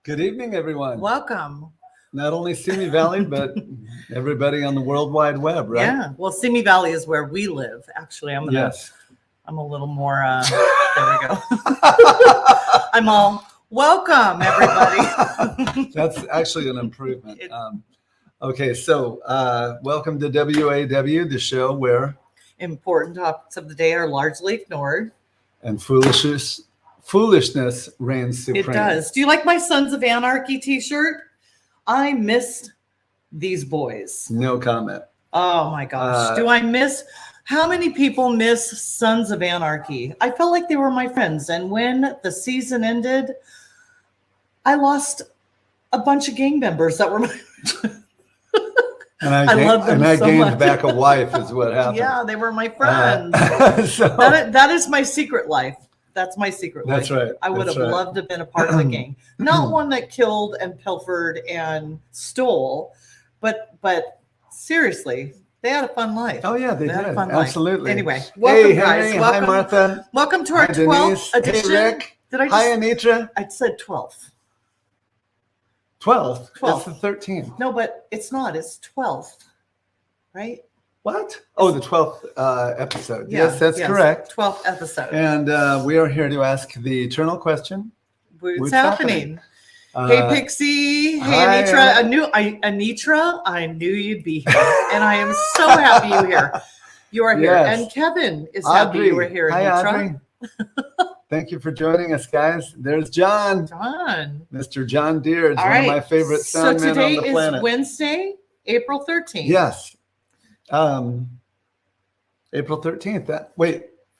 Good evening, everyone. Welcome. Not only Simi Valley, but everybody on the World Wide Web, right? Yeah. Well, Simi Valley is where we live. Actually, I'm a little more. There we go. I'm all welcome, everybody. That's actually an improvement. Okay, so welcome to WAW, the show where important topics of the day are largely ignored. And foolishness reigns supreme. It does. Do you like my Sons of Anarchy t-shirt? I miss these boys. No comment. Oh my gosh. Do I miss? How many people miss Sons of Anarchy? I felt like they were my friends. And when the season ended, I lost a bunch of gang members that were my And I gained back a wife is what happened. Yeah, they were my friends. That is my secret life. That's my secret life. That's right. I would have loved to have been a part of a gang. Not one that killed and pilfered and stole, but seriously, they had a fun life. Oh yeah, they had did. a fun Absolutely. Life. Anyway, welcome, Henry. guys. Welcome. Hi, Martha. Welcome to our 12th edition. Hey, Rick. Hi, Anitra. I said 12th. 12th? That's the 13th. No, but it's not. It's 12th, right? What? Oh, the 12th episode. Yeah, yes, that's correct. 12th episode. And we are here to ask the eternal question. What's happening? Hey, Pixie. Hey, Anitra. Anitra, I knew you'd be here. And I am so happy you're here. You are here. Yes. And Kevin is happy you were here, Anitra. Audrey. Thank you for joining us, guys. There's John. Mr. John Deere. It's one of my favorite sound men on the planet. So today is Wednesday, April 13th. Yes. April 13th.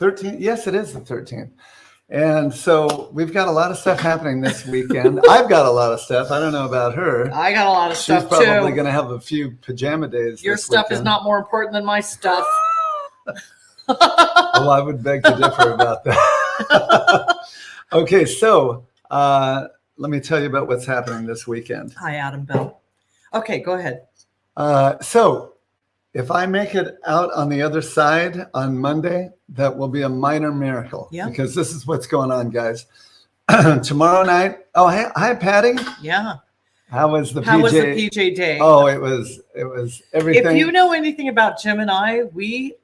13th? Yes, it is the 13th. And so we've got a lot of stuff happening this weekend. I've got a lot of stuff. I don't know about her. I got a lot of stuff too. She's probably going to have a few pajama days. Your stuff is not more important than my stuff. Well, I would beg to differ about that. Okay, so let me tell you about what's happening this weekend. Hi, Adam Bell. Okay, go ahead. So if I make it out on the other side on Monday, that will be a minor miracle. Yeah. Because this is what's going on, guys. Tomorrow night. Oh, hi, Patty. Yeah. How was the PJ day? Oh, it was everything. If you know anything about Jim and I, we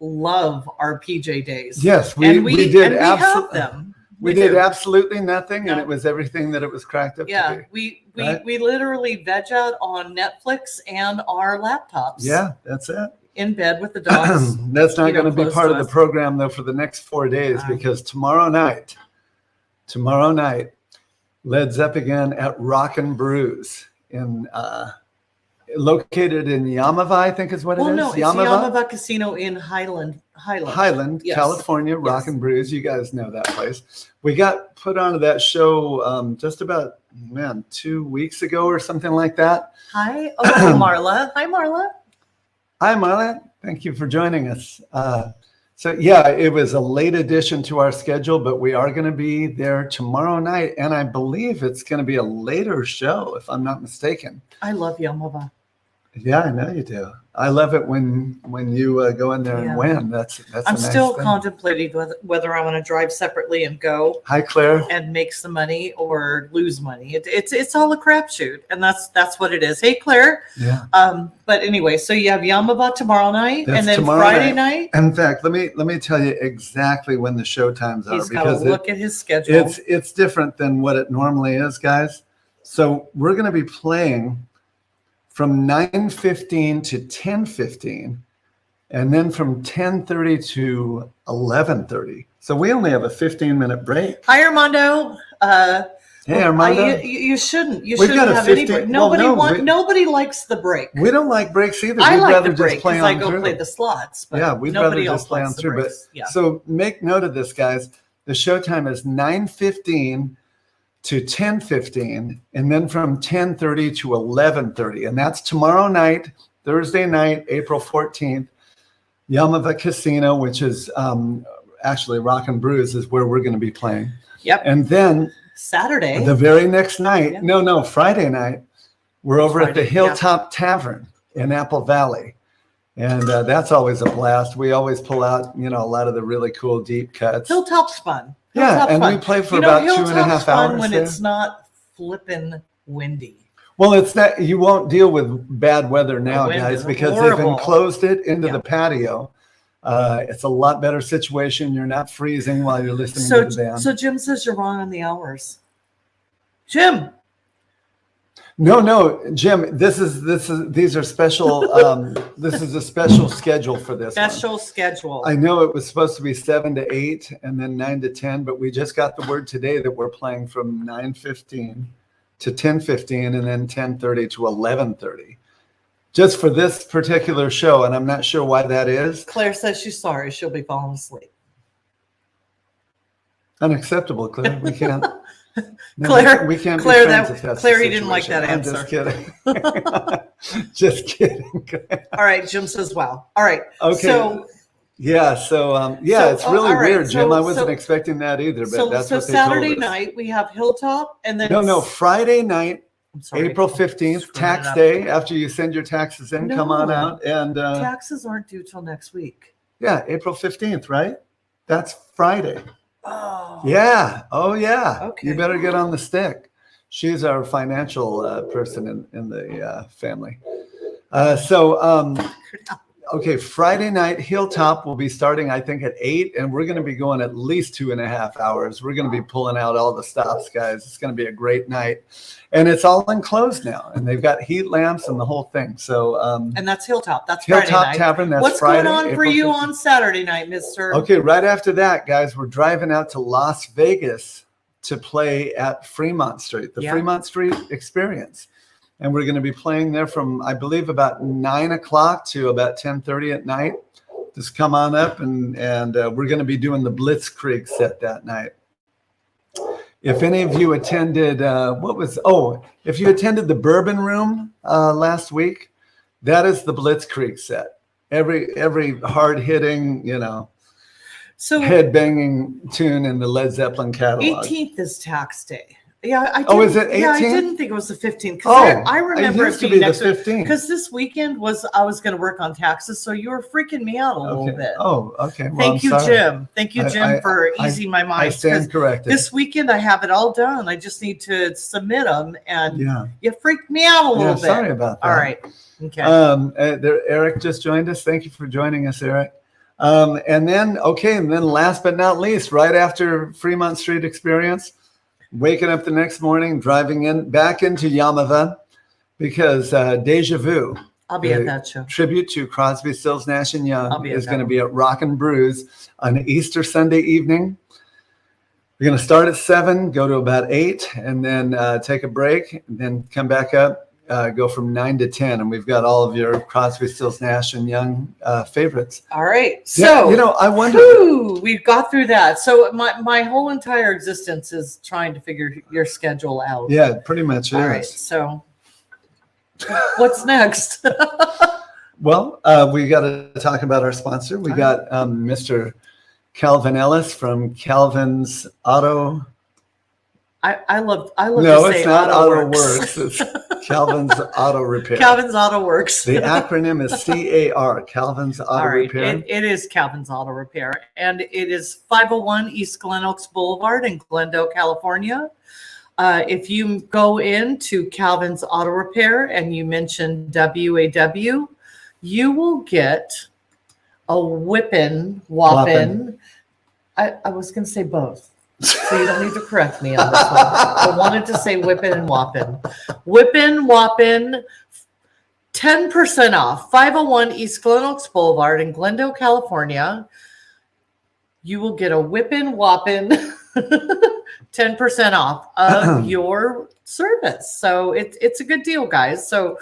love our PJ days. Yes, we did. We have them. We did absolutely nothing, and it was everything that it was cracked up to be. We literally veg out on Netflix and our laptops. Yeah, that's it. In bed with the dogs. That's not going to be part of the program though for the next 4 days because tomorrow night, Led Zeppelin at Rockin' Brews in located in Yamava, I think is what it is. No, it's Yamava Casino in Highland, yes. California. Rockin' Brews. You guys know that place. We got put onto that show just about 2 weeks ago or something like that. Hi, Marla. Hi, Marla. Hi, Marla. Thank you for joining us. So yeah, it was a late addition to our schedule, but we are going to be there tomorrow night, and I believe it's going to be a later show, if I'm not mistaken. I love Yamava. Yeah, I know you do. I love it when you go in there and win. That's I'm still contemplating whether I want to drive separately and go. Hi, Claire. And make some money or lose money. It's all a crapshoot, and that's what it is. Hey, Claire. Yeah. But anyway, so you have Yamava tomorrow night, and then Friday night. In fact, let me tell you exactly when the show times are. He's got to look at his schedule. It's different than what it normally is, guys. So we're going to be playing from 9:15 to 10:15, and then from 10:30 to 11:30. So we only have a 15-minute break. Hi, Armando. Hey, Armando. You shouldn't. You shouldn't have any break. Nobody likes the break. We don't like breaks either. I like the break because I go play the slots. But yeah, we'd rather just play on through. But so make note of this, guys. The show time is 9:15 to 10:15, and then from 10:30 to 11:30, and that's tomorrow night, Thursday night, April 14th, Yamava Casino, which is actually Rockin' Brews is where we're going to be playing. Yep. And then Saturday, the very next night, Friday night, we're over at the Hilltop Tavern in Apple Valley. And that's always a blast. We always pull out, a lot of the really cool deep cuts. Hilltop's fun. Yeah, and we play for about 2.5 hours. When it's not flippin' windy. Well, it's that you won't deal with bad weather now, guys, because they've enclosed it into the patio. It's a lot better situation. You're not freezing while you're listening to the band. So Jim says you're wrong on the hours. Jim. No, Jim. These are special. This is a special schedule for this. Special schedule. I know it was supposed to be 7 to 8 and then 9 to 10, but we just got the word today that we're playing from 9:15 to 10:15 and then 10:30 to 11:30. Just for this particular show, and I'm not sure why that is. Claire says she's sorry. She'll be falling asleep. Unacceptable, Claire. We can't. No, Claire, we can't. Claire, Claire, he didn't like that answer. I'm just kidding. Just kidding. All right, Jim says, "Wow." All right. Okay. So it's really weird, Jim. I wasn't expecting that either, but that's what they Saturday told us. night we have Hilltop, and then no, Friday night. April 15th, tax day. After you send your taxes in, come on out. And taxes aren't due till next week. Yeah, April 15th, right? That's Friday. Oh. Yeah. Oh, yeah. Okay. You better get on the stick. She's our financial person in the family. Okay, Friday night, Hilltop will be starting, I think, at 8, and we're going to be going at least 2.5 hours. We're going to be pulling out all the stops, guys. It's going to be a great night. And it's all enclosed now, and they've got heat lamps and the whole thing. So, and that's Hilltop. That's Hilltop Friday night. Tavern. That's What's Friday, going on April for you 15th. on Saturday night, mister? Okay, right after that, guys, we're driving out to Las Vegas to play at Fremont Street, the Fremont Street Experience. And we're going to be playing there from, I believe, about 9 o'clock to about 10:30 at night. Just come on up, and we're going to be doing the Blitzkrieg set that night. If any of you attended, if you attended the Bourbon Room last week, that is the Blitzkrieg set. Every hard-hitting, head-banging tune in the Led Zeppelin catalog. 18th is tax day. Yeah, is it 18th? Yeah, I didn't think it was the 15th. Because I remember it being next week. Because this weekend I was going to work on taxes, so you were freaking me out a little bit. Oh, okay. Well, Thank you, Jim. Thank you, Jim, for easing my mind. I stand corrected. This weekend I have it all done. I just need to submit them, and you freaked me out a little bit. Sorry about that. All right. Okay. Eric just joined us. Thank you for joining us, Eric. And then last but not least, right after Fremont Street Experience, waking up the next morning, driving back into Yamava, because Deja Vu, I'll be at that show. Tribute to Crosby, Stills, Nash & Young is going to be at Rock and Brews on Easter Sunday evening. We're going to start at 7, go to about 8, and then take a break, and then come back up, go from 9 to 10. And we've got all of your Crosby, Stills, Nash & Young favorites. All right. So, I wonder. We've got through that. So my whole entire existence is trying to figure your schedule out. Yeah, pretty much is. All right. So what's next? Well, we got to talk about our sponsor. We got Mr. Calvin Ellis from Calvin's Auto. I love no, to say it's not Auto Works. It's Calvin's Auto Repair. Calvin's Auto Works. The acronym is CAR, Calvin's Auto Repair. It is Calvin's Auto Repair, and it is 501 East Glen Oaks Boulevard in Glendale, California. If you go into Calvin's Auto Repair and you mention WAW, you will get a whopping. I was going to say both. So you don't need to correct me on this one. I wanted to say whippin' and whoppin'. Whippin', whoppin', 10% off. 501 East Glen Oaks Boulevard in Glendale, California. You will get a whippin', whoppin', 10% off of your service. So it's a good deal, guys. So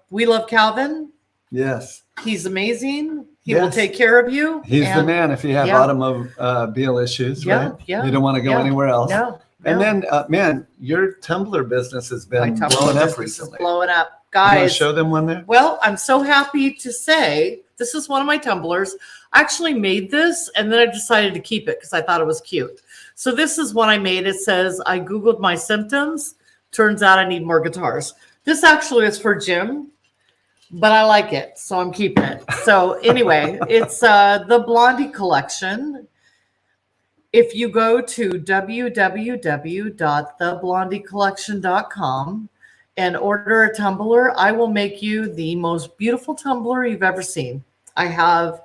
we love Calvin. Yes. He's amazing. He will take care of you. He's the man if you have automobile issues, right? Yeah. You don't want to go anywhere else. No. And then, man, your Tumbler business has been blowing up recently. Blowing up. Guys. You want Guys. to show them one there? Well, I'm so happy to say this is one of my tumblers. I actually made this and then I decided to keep it because I thought it was cute. So this is what I made. It says, I Googled my symptoms. Turns out I need more guitars. This actually is for Jim. But I like it, so I'm keeping it. So anyway, it's the Blondie collection. if you go to www.theblondiecollection.com and order a tumbler, I will make you the most beautiful tumbler you've ever seen. I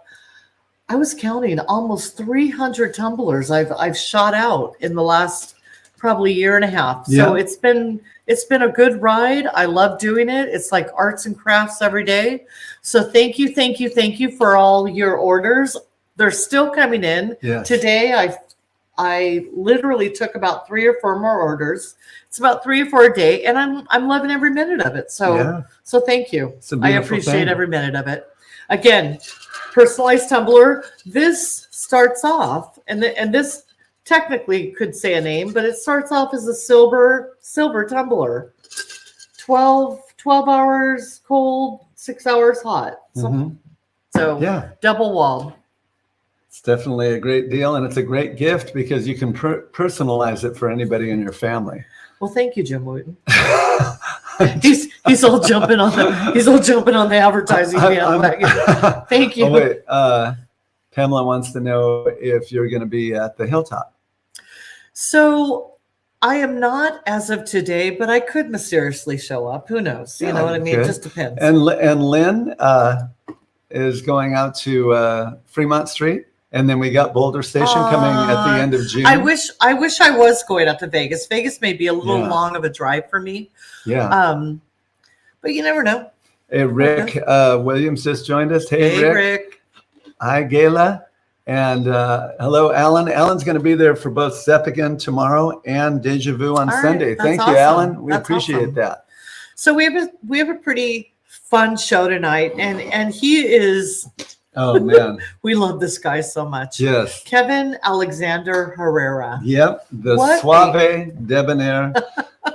was counting almost 300 tumblers I've shot out in the last probably year and a half. So it's been a good ride. I love doing it. It's like arts and crafts every day. So thank you for all your orders. They're still coming in. Yes. Today I literally took about 3 or 4 more orders. It's about 3 or 4 a day, and I'm loving every minute of it. So thank you. I appreciate every minute of it. Again, personalized tumbler. This starts off, and this technically could say a name, but it starts off as a silver tumbler. 12 hours cold, 6 hours hot. So double wall. It's definitely a great deal, and it's a great gift because you can personalize it for anybody in your family. Well, thank you, Jim Wooten. he's all jumping on the advertising bandwagon. Thank you. Oh, wait, Pamela wants to know if you're going to be at the Hilltop. So I am not as of today, but I could mysteriously show up. Who knows? You know what I mean? It just depends. And Lynn is going out to Fremont Street. And then we got Boulder Station coming at the end of June. I wish I was going up to Vegas. Vegas may be a little long of a drive for me. Yeah. But you never know. Hey, Rick Williams just joined us. Hey, Rick. Hi, Gayla. And hello, Alan. Alan's going to be there for both Zeppigan tomorrow and Deja Vu on Sunday. Thank you, Alan. We appreciate that. So we have a pretty fun show tonight, and he is. Oh man, we love this guy so much. Yes, Kevin Alexander Herrera. Yep, the suave debonair,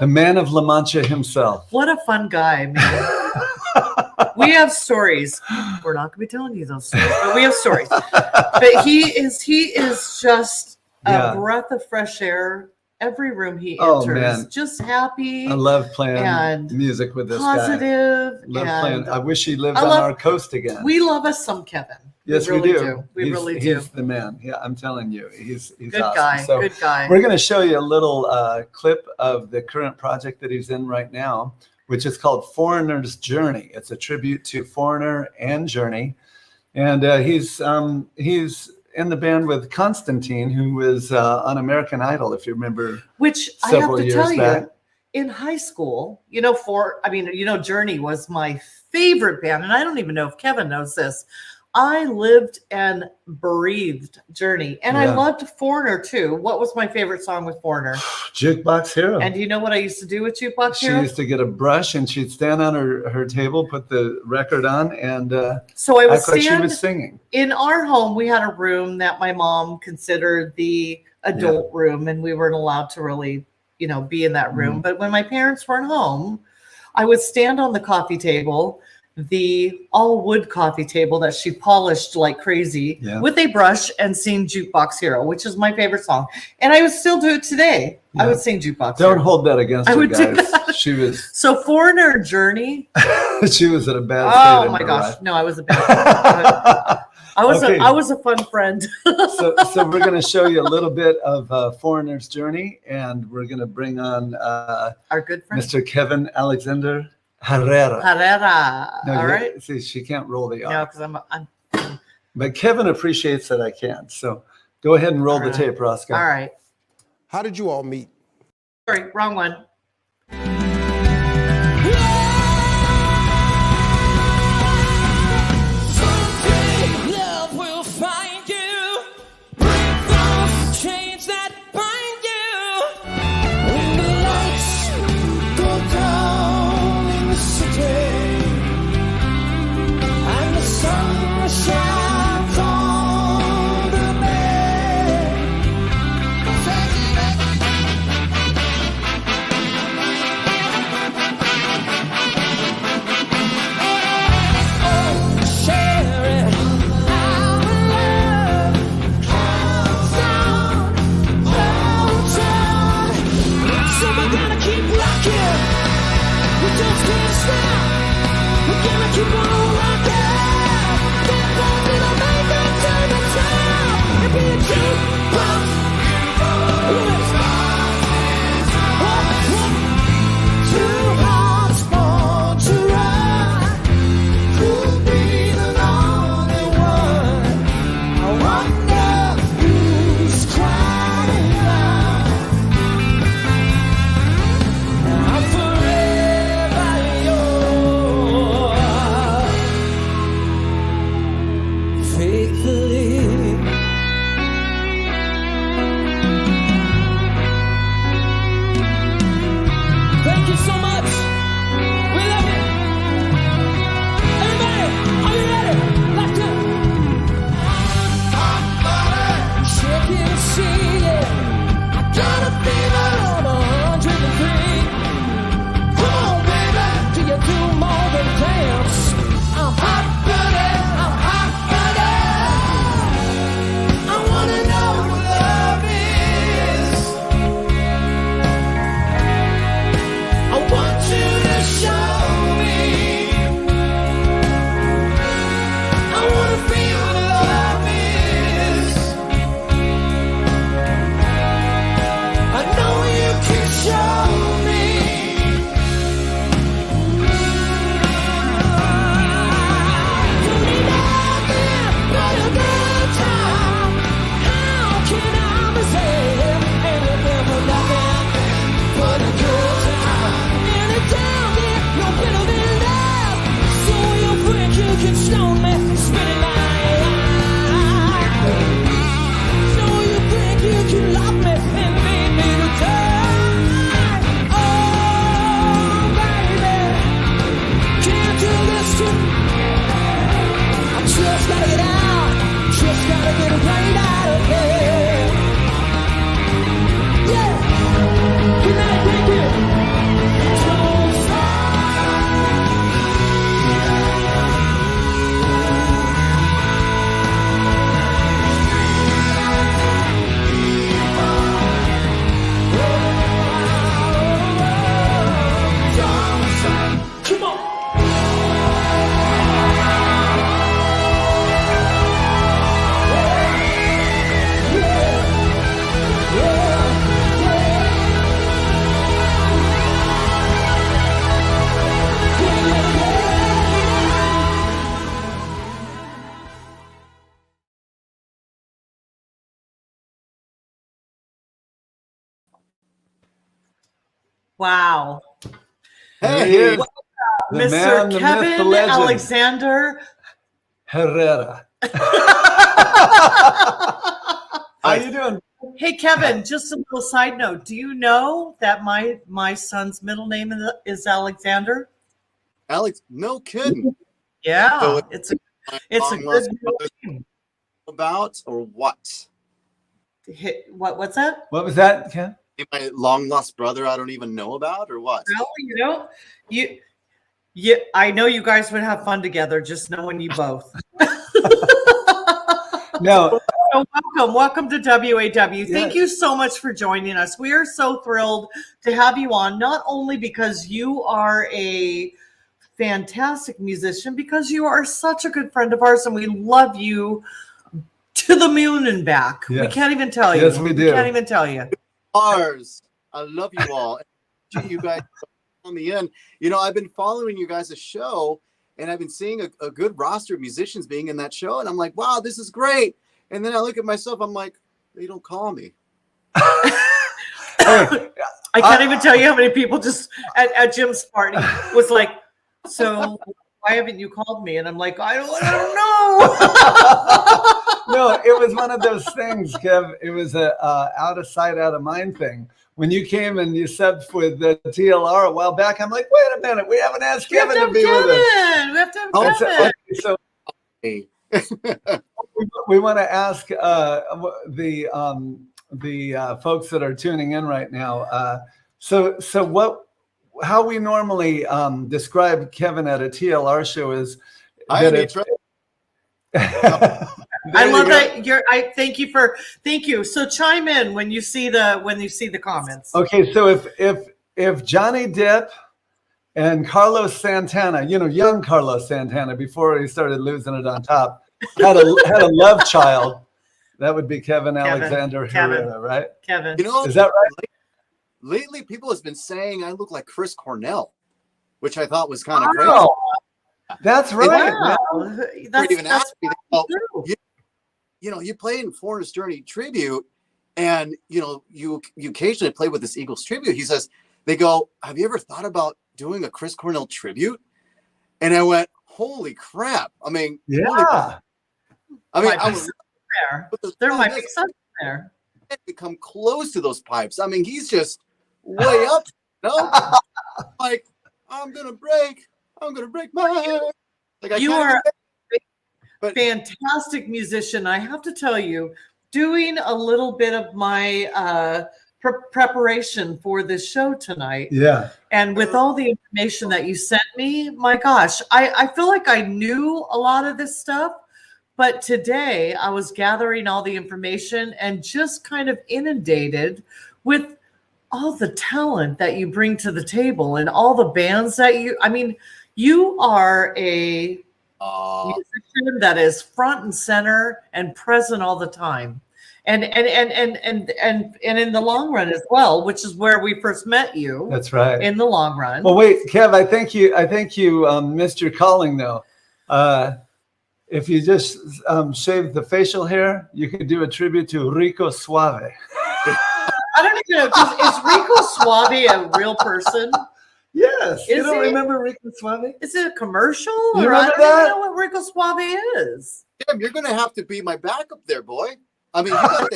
the man of La Mancha himself. What a fun guy, man. We have stories. We're not going to be telling you those stories, but we have stories. But he is just a breath of fresh air. Every room he enters, just happy. I love playing music with this positive, guy. Love playing. I wish he lived on our coast again. We love us some Kevin. Yes, we do. We really do. He's the man. Yeah, I'm telling you, he's good awesome. guy. So good guy. We're going to show you a little clip of the current project that he's in right now, which is called Foreigner's Journey. It's a tribute to Foreigner and Journey, and he's in the band with Constantine, who was on American Idol, if you remember. Which I have to tell you, in high school, Journey was my favorite band, and I don't even know if Kevin knows this. I lived and breathed Journey, and I loved Foreigner too. What was my favorite song with Foreigner? Jukebox Hero. And do you know what I used to do with Jukebox Hero? She used to get a brush and she'd stand on her table, put the record on, and so I would act like she was singing. In our home, we had a room that my mom considered the adult room, and we weren't allowed to really, be in that room. But when my parents weren't home, I would stand on the coffee table, the all wood coffee table that she polished like crazy with a brush, and sing Jukebox Hero, which is my favorite song. And I would still do it today. I would sing Jukebox Hero. Don't hold that against her, guys. She was so Foreigner Journey. She was at a bad state. Oh my gosh. No, I was a bad I was a fun friend. so we're going to show you a little bit of Foreigner's Journey, and we're going to bring on our good friend, Mr. Kevin Alexander Herrera. No, all right. See, she can't roll the R. No, because I'm. But Kevin appreciates that I can. So go ahead and roll the tape, Roscoe. All right. How did you all meet? Sorry, wrong one. Wow. There he is. The Mr. man, the myth, the Kevin legend. Alexander Herrera. How you doing? Hey, Kevin, just a little side note. Do you know that my son's middle name is Alexander? Alex, no kidding. Yeah, So it's a good name. About or what? What's that? What was that, Ken? My long lost brother I don't even know about or what? No, I know you guys would have fun together, just knowing you both. No. So welcome to WAW. Thank you so much for joining us. We are so thrilled to have you on, not only because you are a fantastic musician, because you are such a good friend of ours and we love you to the moon and back. Yes. We can't even tell you. Yes, we do. We can't even tell you. Ours. I love you all. You guys on the end. You know, I've been following you guys' show and I've been seeing a good roster of musicians being in that show. And I'm like, wow, this is great. And then I look at myself, I'm like, they don't call me. I can't even tell you how many people just at Jim's party was like, so why haven't you called me? And I'm like, I don't know. No, it was one of those things, Kev. It was a out of sight, out of mind thing. When you came and you subbed with the TLR a while back, I'm like, wait a minute, we haven't asked Kevin to be with us. We have to have Kevin. So Hey. we want to ask the folks that are tuning in right now. So how we normally describe Kevin at a TLR show is that I love that. Thank you. So chime in when you see the comments. Okay, so if Johnny Depp and Carlos Santana, young Carlos Santana before he started losing it on top, had a love child, that would be Kevin Alexander Herrera, right? Kevin, is that right? Lately, people have been saying I look like Chris Cornell, which I thought was kind of crazy. That's right. Wow. You play in Foreigner's Journey tribute, and you occasionally play with this Eagles tribute. He says, they go, have you ever thought about doing a Chris Cornell tribute? And I went, holy crap. I mean, yeah. I was there. There might be something there. To come close to those pipes. I mean, he's just way up. Like, I'm gonna break my heart. Like, you are a fantastic musician. I have to tell you, doing a little bit of my preparation for this show tonight. Yeah. And with all the information that you sent me, my gosh, I feel like I knew a lot of this stuff. But today I was gathering all the information and just kind of inundated with all the talent that you bring to the table and all the bands that you are a musician that is front and center and present all the time. And in the long run as well, which is where we first met you. That's right. In the long run. Well, wait, Kev, I think you missed your calling though. If you just shave the facial hair, you could do a tribute to Rico Suave. I don't even know. Is Rico Suave a real person? Yes. You don't remember Rico Suave? Is it a commercial? You remember I don't that? even know what Rico Suave is. Tim, you're going to have to be my backup there, boy. I mean, you got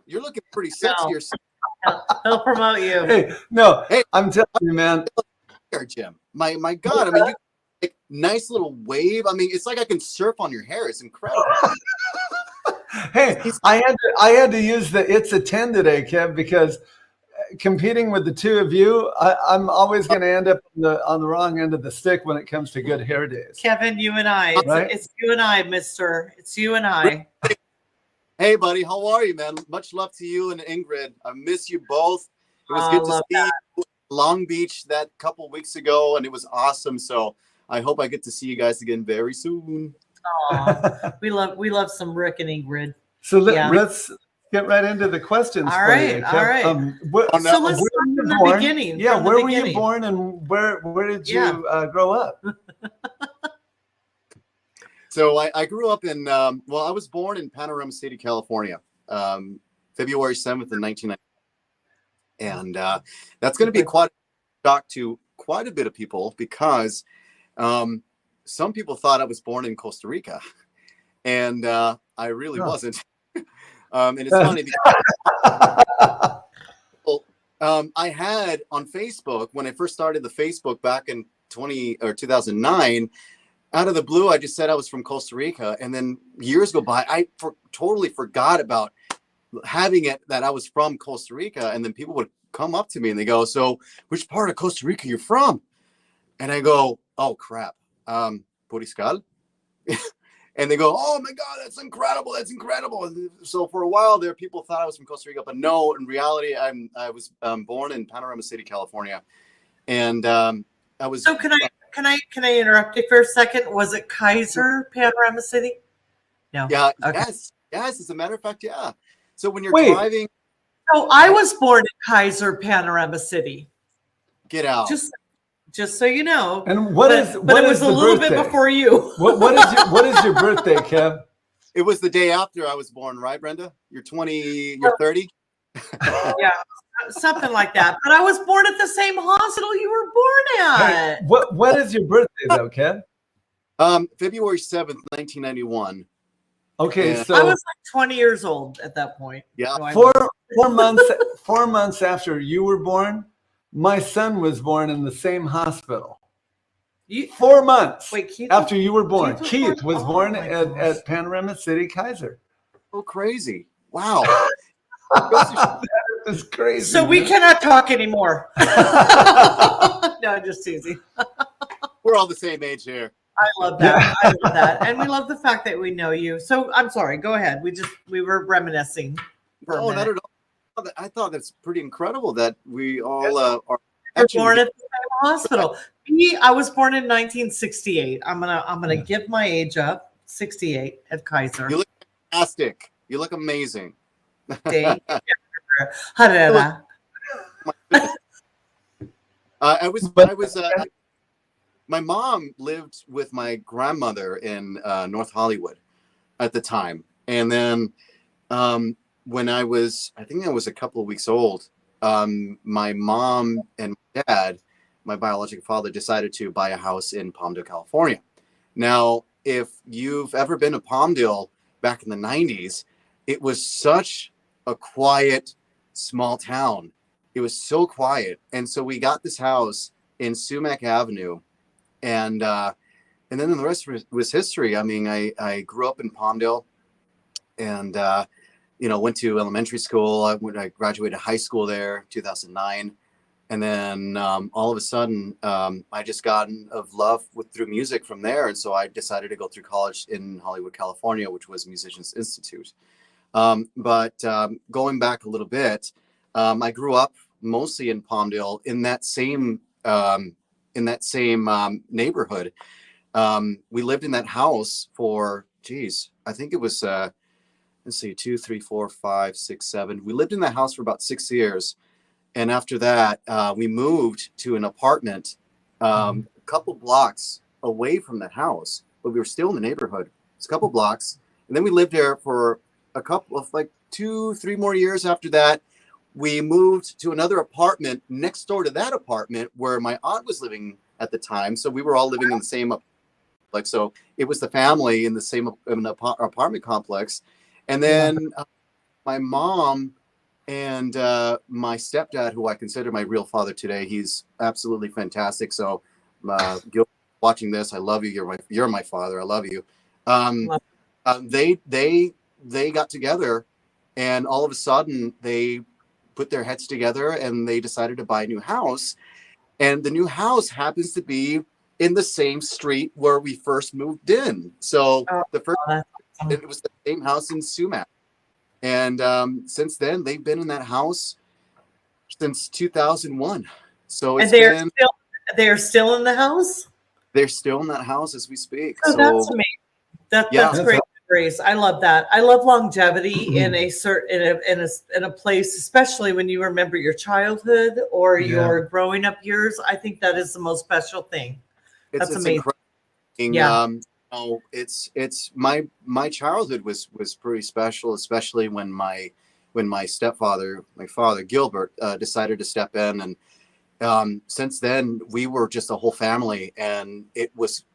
you're looking pretty sexy yourself. He'll promote you. Hey, I'm telling you, man. Jim, my God, I mean, you like nice little wave. I mean, it's like I can surf on your hair. It's incredible. Hey, I had to use the It's a 10 today, Kev, because competing with the two of you, I'm always going to end up on the wrong end of the stick when it comes to good hair days. Kevin, you and I. It's you and I, mister. It's you and I. Hey, buddy. How are you, man? Much love to you and Ingrid. I miss you both. It was good to see you in Long Beach that couple weeks ago, and it was awesome. So I hope I get to see you guys again very soon. We love some Rick and Ingrid. So let's get right into the questions. All right. So let's start from the beginning. Yeah, where were you born and where did you grow up? So I grew up in, I was born in Panorama City, California, February 7th in 1990. And that's going to be quite a shock to quite a bit of people, because some people thought I was born in Costa Rica, and I really wasn't. And it's funny because I had on Facebook, when I first started the Facebook back in 2009, out of the blue, I just said I was from Costa Rica. And then years go by, I totally forgot about having it that I was from Costa Rica. And then people would come up to me and they go, "So which part of Costa Rica you're from?" And I go, "Oh, crap. Puriscal." And they go, "Oh my God, that's incredible. That's incredible." And so for a while there, people thought I was from Costa Rica, but no, in reality, I was born in Panorama City, California. And I was. So can I interrupt you for a second? Was it Kaiser, Panorama City? No. Yeah. Okay. Yes. As a matter of fact, yeah. So when you're Wait. driving. So I was born in Kaiser, Panorama City. Get out. Just so you know. And But it was a little bit before you. What is your birthday, Kev? It was the day after I was born, right, Brenda? You're 20, you're 30? Yeah, something like that. But I was born at the same hospital you were born at. Hey, what is your birthday though, Kev? February 7th, 1991. Okay, Yeah. so I was like 20 years old at that point. Yeah. So 4 months after you were born, my son was born in the same hospital. 4 months Wait, after you were born. Keith was Oh born my at gosh. Panorama City, Kaiser. So crazy. Wow. That's crazy. So we man. cannot talk anymore. No, just teasing. We're all the same age here. I love that. I love that. And we love the fact that we know you. So I'm sorry, go ahead. We were reminiscing for a Oh, not minute. at all. I thought that's pretty incredible that we all are You're born at the same hospital. Me, I was born in 1968. I'm gonna give my age up. 68 at Kaiser. You look fantastic. You look amazing. Herrera. My mom lived with my grandmother in North Hollywood at the time. And then when I think I was a couple of weeks old, my mom and my dad, my biological father, decided to buy a house in Palmdale, California. Now, if you've ever been to Palmdale back in the 90s, it was such a quiet, small town. It was so quiet. And so we got this house in Sumac Avenue. And then the rest was history. I mean, I grew up in Palmdale and, went to elementary school. I graduated high school there, 2009. And then all of a sudden, I just got of love through music from there. And so I decided to go through college in Hollywood, California, which was Musicians Institute. But going back a little bit, I grew up mostly in Palmdale in that same neighborhood. We lived in that house for, I think it was, 2, 3, 4, 5, 6, 7. We lived in that house for about 6 years. And after that, we moved to an apartment a couple blocks away from the house, but we were still in the neighborhood. It's a couple blocks. And then we lived there for a couple of 2, 3 more years. After that, we moved to another apartment next door to that apartment where my aunt was living at the time. So we were all living in the same, so it was the family in the same apartment complex. And then my mom and my stepdad, who I consider my real father today, he's absolutely fantastic. So Gil, watching this, I love you. You're my father. I love you. They got together, and all of a sudden they put their heads together and they decided to buy a new house. And the new house happens to be in the same street where we first moved in. So it was the same house in Sumac. And since then, they've been in that house since 2001. So it's they're still in the house? They're still in that house as we speak. Oh, that's amazing. That's great, Grace. I love that. I love longevity in a place, especially when you remember your childhood or your growing up years. I think that is the most special thing. That's amazing. Incredible. It's my childhood was pretty special, especially when my when my father Gilbert, decided to step in. And since then, we were just a whole family, and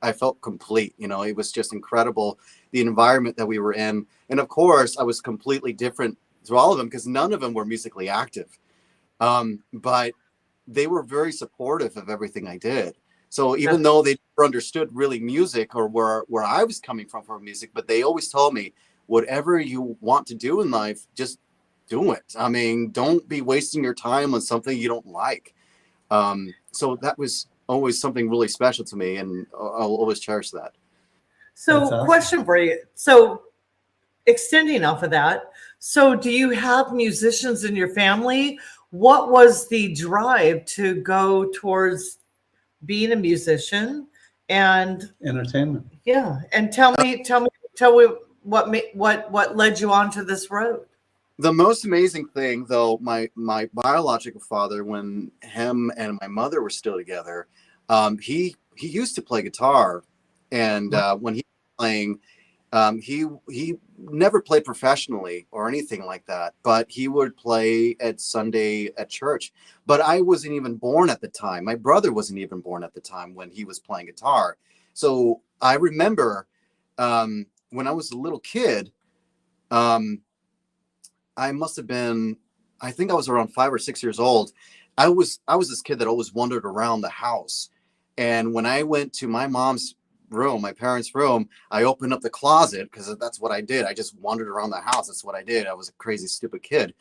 I felt complete. It was just incredible, the environment that we were in. And of course, I was completely different to all of them because none of them were musically active. But they were very supportive of everything I did. So even though they never understood really music or where I was coming from for music, but they always told me, whatever you want to do in life, just do it. I mean, don't be wasting your time on something you don't like. So that was always something really special to me, and I'll always cherish that. So awesome. Question for you. So extending off of that, so do you have musicians in your family? What was the drive to go towards being a musician and entertainment? Yeah. And tell me what led you onto this road? The most amazing thing, though, my biological father, when him and my mother were still together, he used to play guitar, and when he was playing, he never played professionally or anything like that, but he would play at Sunday at church. But I wasn't even born at the time. My brother wasn't even born at the time when he was playing guitar. So I remember when I was a little kid, I must have been, I think I was around 5 or 6 years old. I was this kid that always wandered around the house. And when I went to my mom's room, my parents' room, I opened up the closet because that's what I did. I just wandered around the house. That's what I did. I was a crazy, stupid kid.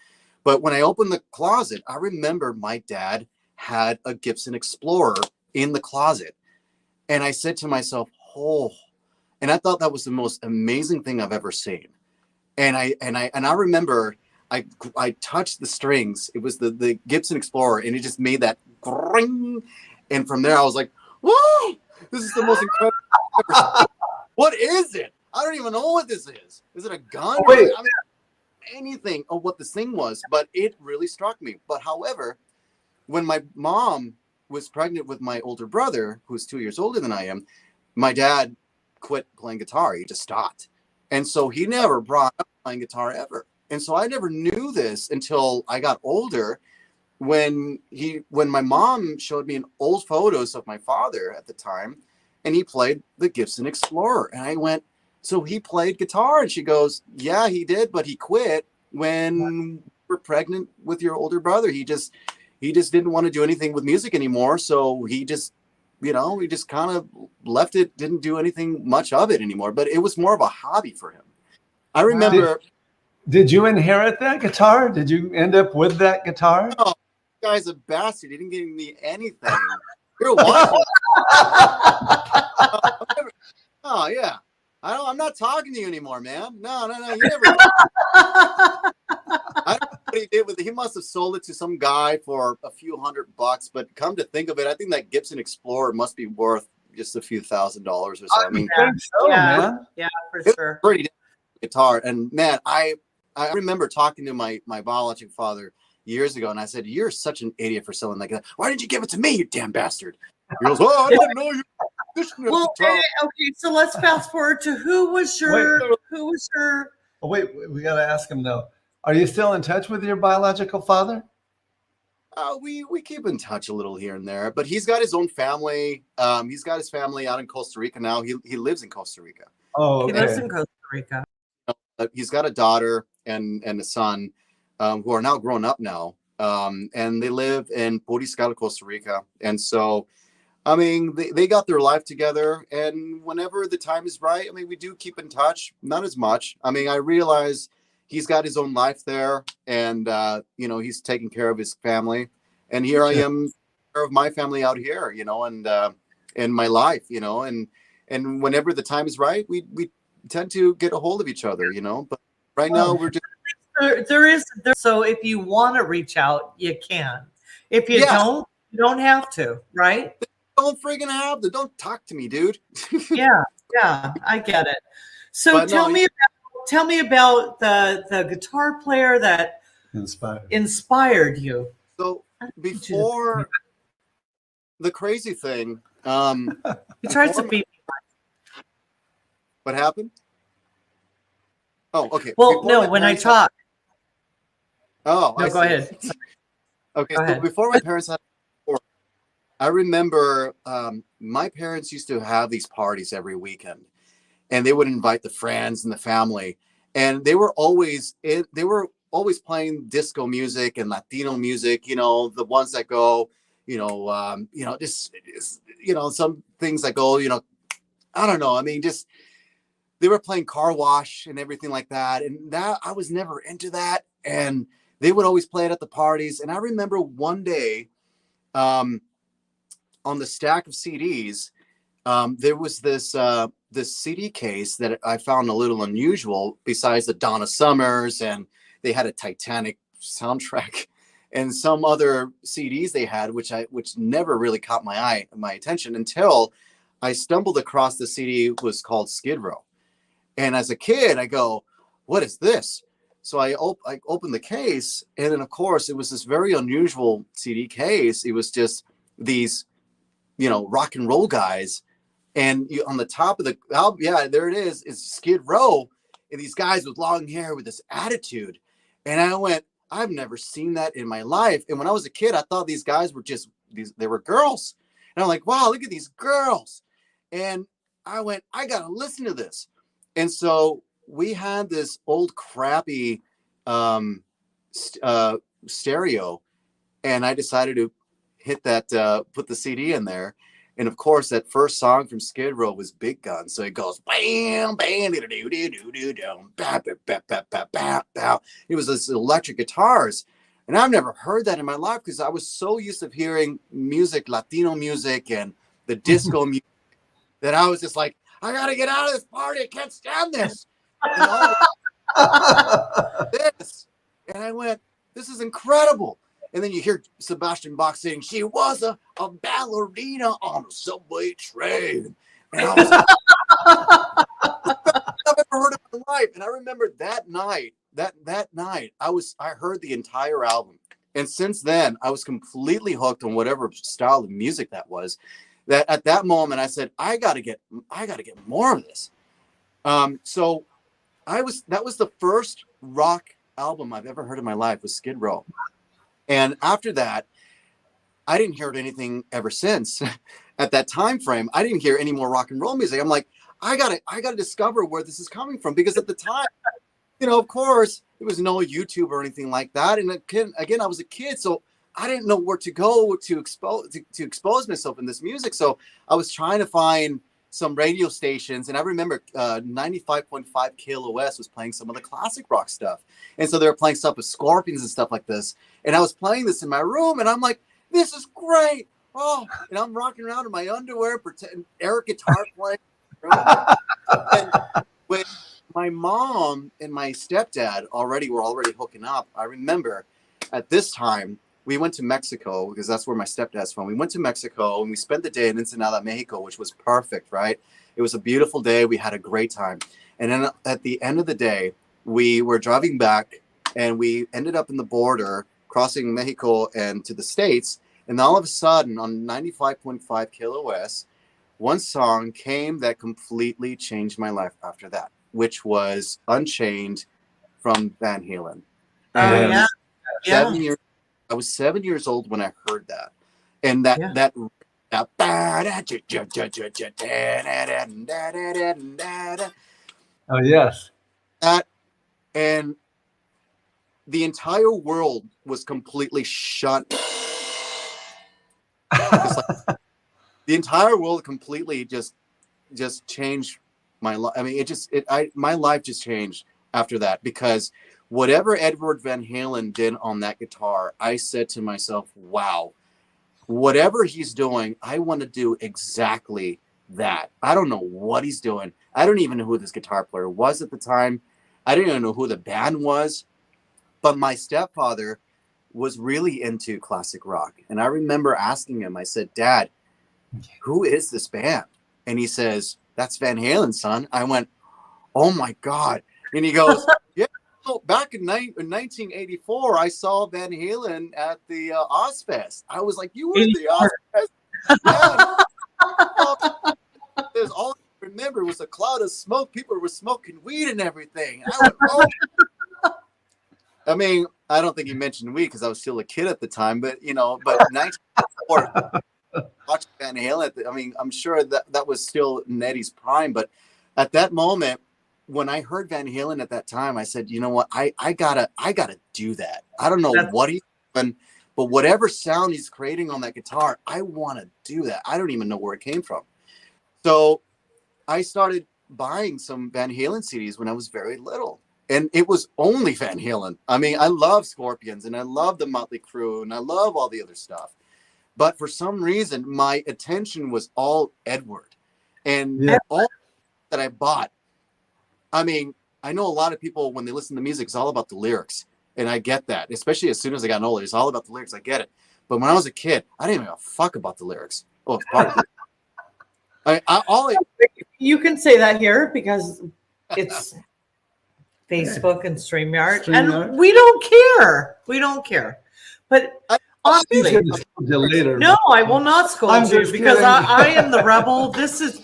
But when I opened the closet, I remember my dad had a Gibson Explorer in the closet. And I said to myself, oh, and I thought that was the most amazing thing I've ever seen. And I remember I touched the strings. It was the Gibson Explorer, and it just made that ring. And from there, I was like, whoa, this is the most incredible thing I've ever seen. What is it? I don't even know what this is. Is it a gun? Wait. I mean, anything of what this thing was, but it really struck me. But however, when my mom was pregnant with my older brother, who's 2 years older than I am, my dad quit playing guitar. He just stopped. And so he never brought up playing guitar ever. And so I never knew this until I got older, when my mom showed me old photos of my father at the time, and he played the Gibson Explorer. And I went, so he played guitar? And she goes, yeah, he did, but he quit when we were pregnant with your older brother. He just didn't want to do anything with music anymore. So he just, we just kind of left it, didn't do anything much of it anymore, but it was more of a hobby for him. I remember. Did you inherit that guitar? Did you end up with that guitar? No, this guy's a bastard. He didn't give me anything. You're watching. Oh yeah. I'm not talking to you anymore, man. No. You never. I don't know what he did with it. He must have sold it to some guy for a few $100, but come to think of it, I think that Gibson Explorer must be worth just a few $1,000s or something. I think so, man. Yeah, for sure. Pretty guitar. And man, I remember talking to my biological father years ago, and I said, "You're such an idiot for selling like that. Why didn't you give it to me, you damn bastard?" He goes, "Oh, I didn't know you." Well, okay, so let's fast forward to who was your. Oh, wait, we got to ask him though. Are you still in touch with your biological father? We keep in touch a little here and there, but he's got his own family. He's got his family out in Costa Rica now. He lives in Costa Rica. Oh, okay. He lives in Costa Rica. He's got a daughter and a son who are now grown up now, and they live in Puriscal, Costa Rica. And so, I mean, they got their life together, and whenever the time is right, I mean, we do keep in touch. Not as much. I mean, I realize he's got his own life there, and he's taking care of his family, and here I am, care of my family out here, and my life, and whenever the time is right, we tend to get a hold of each other, but right now we're just so if you want to reach out, you can. If you don't, you don't have to, right? Don't freaking have to. Don't talk to me, dude. yeah, I get it. So tell me about the guitar player that inspired you. So before the crazy thing, he tries to beat me. What happened? Oh, okay. Well, no, when I talk. Oh, No, I go see. ahead. Okay, Go so ahead. before my parents had, I remember my parents used to have these parties every weekend, and they would invite the friends and the family, and they were always playing disco music and Latino music. You know, the ones that go, just some things that go, I don't know. I mean, just they were playing Car Wash and everything like that, and that I was never into that, and they would always play it at the parties. And I remember one day, on the stack of CDs, there was this CD case that I found a little unusual. Besides the Donna Summers, and they had a Titanic soundtrack, and some other CDs they had, which never really caught my attention until I stumbled across the CD. It was called Skid Row, and as a kid, I go, "What is this?" So I opened the case, and then of course it was this very unusual CD case. It was just these, rock and roll guys, and on the top of the album, yeah, there it is. It's Skid Row, and these guys with long hair with this attitude. And I went, I've never seen that in my life. And when I was a kid, I thought these guys were just they were girls. And I'm like, wow, look at these girls. And I went, I gotta listen to this. And so we had this old crappy stereo, and I decided to hit that, put the CD in there. And of course, that first song from Skid Row was Big Gun. So it goes bam, bam, do do do do do do, bam, bam, bam, bam, bam, bam, bam. It was this electric guitars, and I've never heard that in my life because I was so used to hearing music, Latino music, and the disco music, that I was just like, I gotta get out of this party. I can't stand this. And all this, and I went, this is incredible. And then you hear Sebastian Bach saying, she was a ballerina on a subway train. And I was like, I've ever heard of in my life. And I remember that night, I heard the entire album. And since then, I was completely hooked on whatever style of music that was. That at that moment, I said, I gotta get more of this. So that was the first rock album I've ever heard in my life, was Skid Row. And after that, I didn't hear anything ever since. At that time frame, I didn't hear any more rock and roll music. I'm like, I gotta discover where this is coming from, because at the time, of course, there was no YouTube or anything like that. And again, I was a kid, so I didn't know where to go to expose myself in this music. So I was trying to find some radio stations, and I remember 95.5 KLOS was playing some of the classic rock stuff, and so they were playing stuff with Scorpions and stuff like this, and I was playing this in my room, and I'm like, this is great. Oh, and I'm rocking around in my underwear, pretend air guitar playing. And when my mom and my stepdad were already hooking up, I remember at this time we went to Mexico, because that's where my stepdad's from. We went to Mexico, and we spent the day in Ensenada, Mexico, which was perfect, right? It was a beautiful day. We had a great time. And then at the end of the day, we were driving back, and we ended up in the border, crossing Mexico and to the States. And all of a sudden, on 95.5 KLOS, one song came that completely changed my life after that, which was Unchained from Van Halen. And Yeah. I was 7 years old when I heard that. And that Oh, yes. And the entire world was completely shut. The entire world completely just changed my life. I mean, my life just changed after that, because whatever Edward Van Halen did on that guitar, I said to myself, wow, whatever he's doing, I want to do exactly that. I don't know what he's doing. I don't even know who this guitar player was at the time. I didn't even know who the band was. But my stepfather was really into classic rock. And I remember asking him, I said, Dad, who is this band? And he says, that's Van Halen, son. I went, oh my God. And he goes, yeah. Back in 1984, I saw Van Halen at the Ozfest. I was like, you were at the Ozfest? Yeah. All I remember was a cloud of smoke. People were smoking weed and everything. And I went, oh. I mean, I don't think he mentioned weed because I was still a kid at the time, but 1994, watching Van Halen. I mean, I'm sure that was still Eddie's prime, but at that moment, when I heard Van Halen at that time, I said, you know what, I gotta do that. I don't know what he's doing, but whatever sound he's creating on that guitar, I want to do that. I don't even know where it came from. So I started buying some Van Halen CDs when I was very little. And it was only Van Halen. I mean, I love Scorpions and I love the Motley Crue and I love all the other stuff. But for some reason, my attention was all Edward. And all that I bought, I mean, I know a lot of people, when they listen to music, it's all about the lyrics. And I get that, especially as soon as I got older. It's all about the lyrics. I get it. But when I was a kid, I didn't even give a fuck about the lyrics. Oh, it's part of it. You can say that here because it's Facebook and StreamYard, and we don't care. We don't care. But honestly, no, I will not scold you because I am the rebel. This is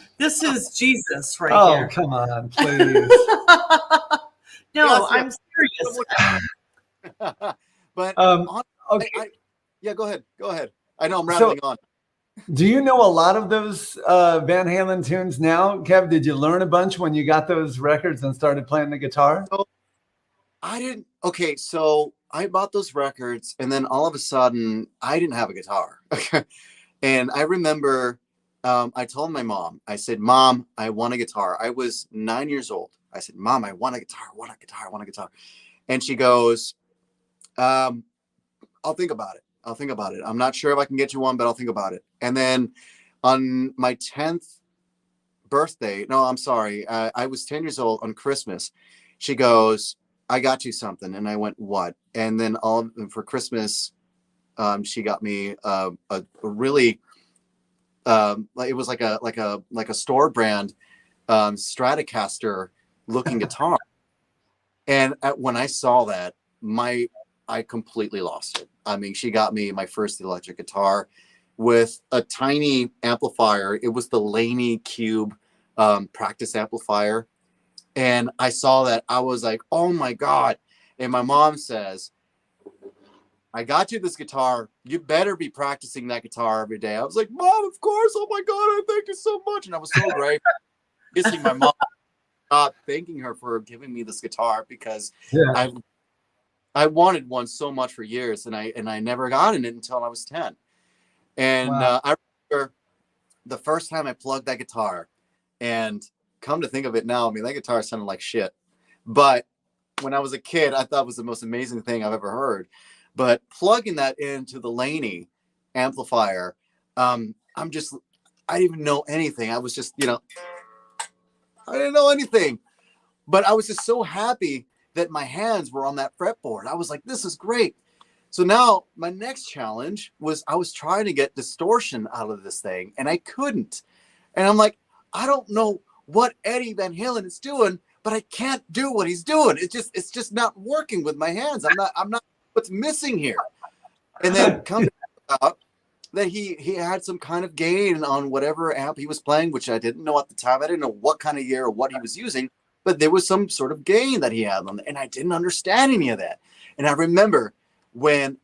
Jesus right here. Oh, come on, please. No, I'm serious. But okay. Yeah, go ahead. I know I'm rambling on. Do you know a lot of those Van Halen tunes now, Kev? Did you learn a bunch when you got those records and started playing the guitar? So, I didn't. Okay, so I bought those records, and then all of a sudden, I didn't have a guitar. And I remember I told my mom, I said, Mom, I want a guitar. I was 9 years old. I said, Mom, I want a guitar. I want a guitar. I want a guitar. And she goes, I'll think about it. I'll think about it. I'm not sure if I can get you one, but I'll think about it. And then on my 10th birthday, no, I'm sorry. I was 10 years old on Christmas. She goes, I got you something. And I went, what? And then for Christmas, she got me a really, it was like a store brand Stratocaster looking guitar. And when I saw that, I completely lost it. I mean, she got me my first electric guitar with a tiny amplifier. It was the Laney Cube practice amplifier. And I saw that. I was like, oh my God. And my mom says, I got you this guitar. You better be practicing that guitar every day. I was like, Mom, of course. Oh my God, I thank you so much. And I was so grateful. Kissing my mom, thanking her for giving me this guitar because I wanted one so much for years, and I never got it until I was 10. And I remember the first time I plugged that guitar, and come to think of it now, I mean, that guitar sounded like shit. But when I was a kid, I thought it was the most amazing thing I've ever heard. But plugging that into the Laney amplifier, I didn't even know anything. I was just, I didn't know anything. But I was just so happy that my hands were on that fretboard. I was like, this is great. So now my next challenge was I was trying to get distortion out of this thing, and I couldn't. And I'm like, I don't know what Eddie Van Halen is doing, but I can't do what he's doing. It's just not working with my hands. I'm not what's missing here. And then comes out that he had some kind of gain on whatever amp he was playing, which I didn't know at the time. I didn't know what kind of gear or what he was using, but there was some sort of gain that he had on it, and I didn't understand any of that. And I remember when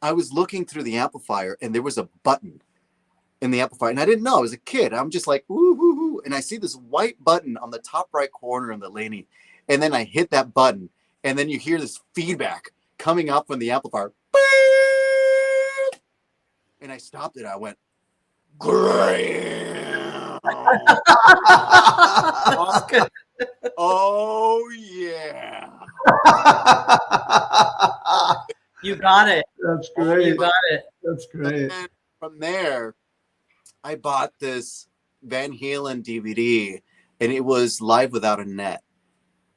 I was looking through the amplifier and there was a button in the amplifier, and I didn't know. I was a kid. I'm just like, woo, woo, woo. And I see this white button on the top right corner of the Laney, and then I hit that button, and then you hear this feedback coming up from the amplifier. And I stopped it. I went, great. Oh yeah. You got it. That's great. You got it. That's great. And from there, I bought this Van Halen DVD, and it was Live Without a Net.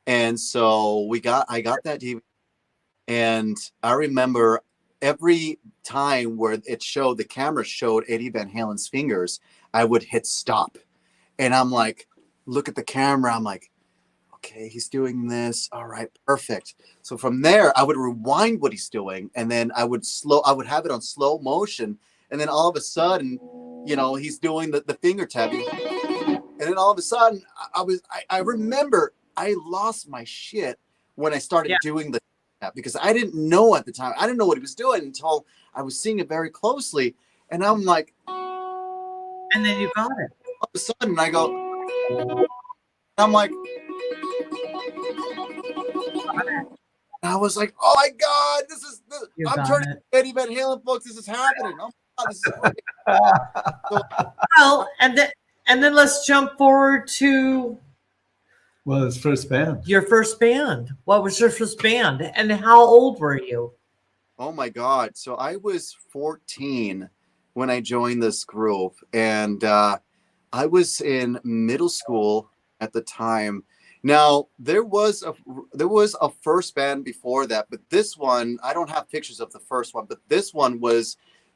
And so I got that DVD, and I remember every time where the camera showed Eddie Van Halen's fingers, I would hit stop. And I'm like, look at the camera. I'm like, okay, he's doing this. All right, perfect. So from there, I would rewind what he's doing, and then I would have it on slow motion. And then all of a sudden, he's doing the finger tapping. And then all of a sudden, I remember I lost my shit when I started doing the because I didn't know at the time. I didn't know what he was doing until I was seeing it very closely. And I'm like, and then you got it. All of a sudden I go, I'm like, I was like, oh my God, I'm turning Eddie Van Halen books. This is happening. Oh my God, this is great. Well, and then let's jump forward to his first band. Your first band. What was your first band, and how old were you? Oh my God. So I was 14 when I joined this group, and I was in middle school at the time. Now there was a first band before that, but this one, I don't have pictures of the first one, but this one was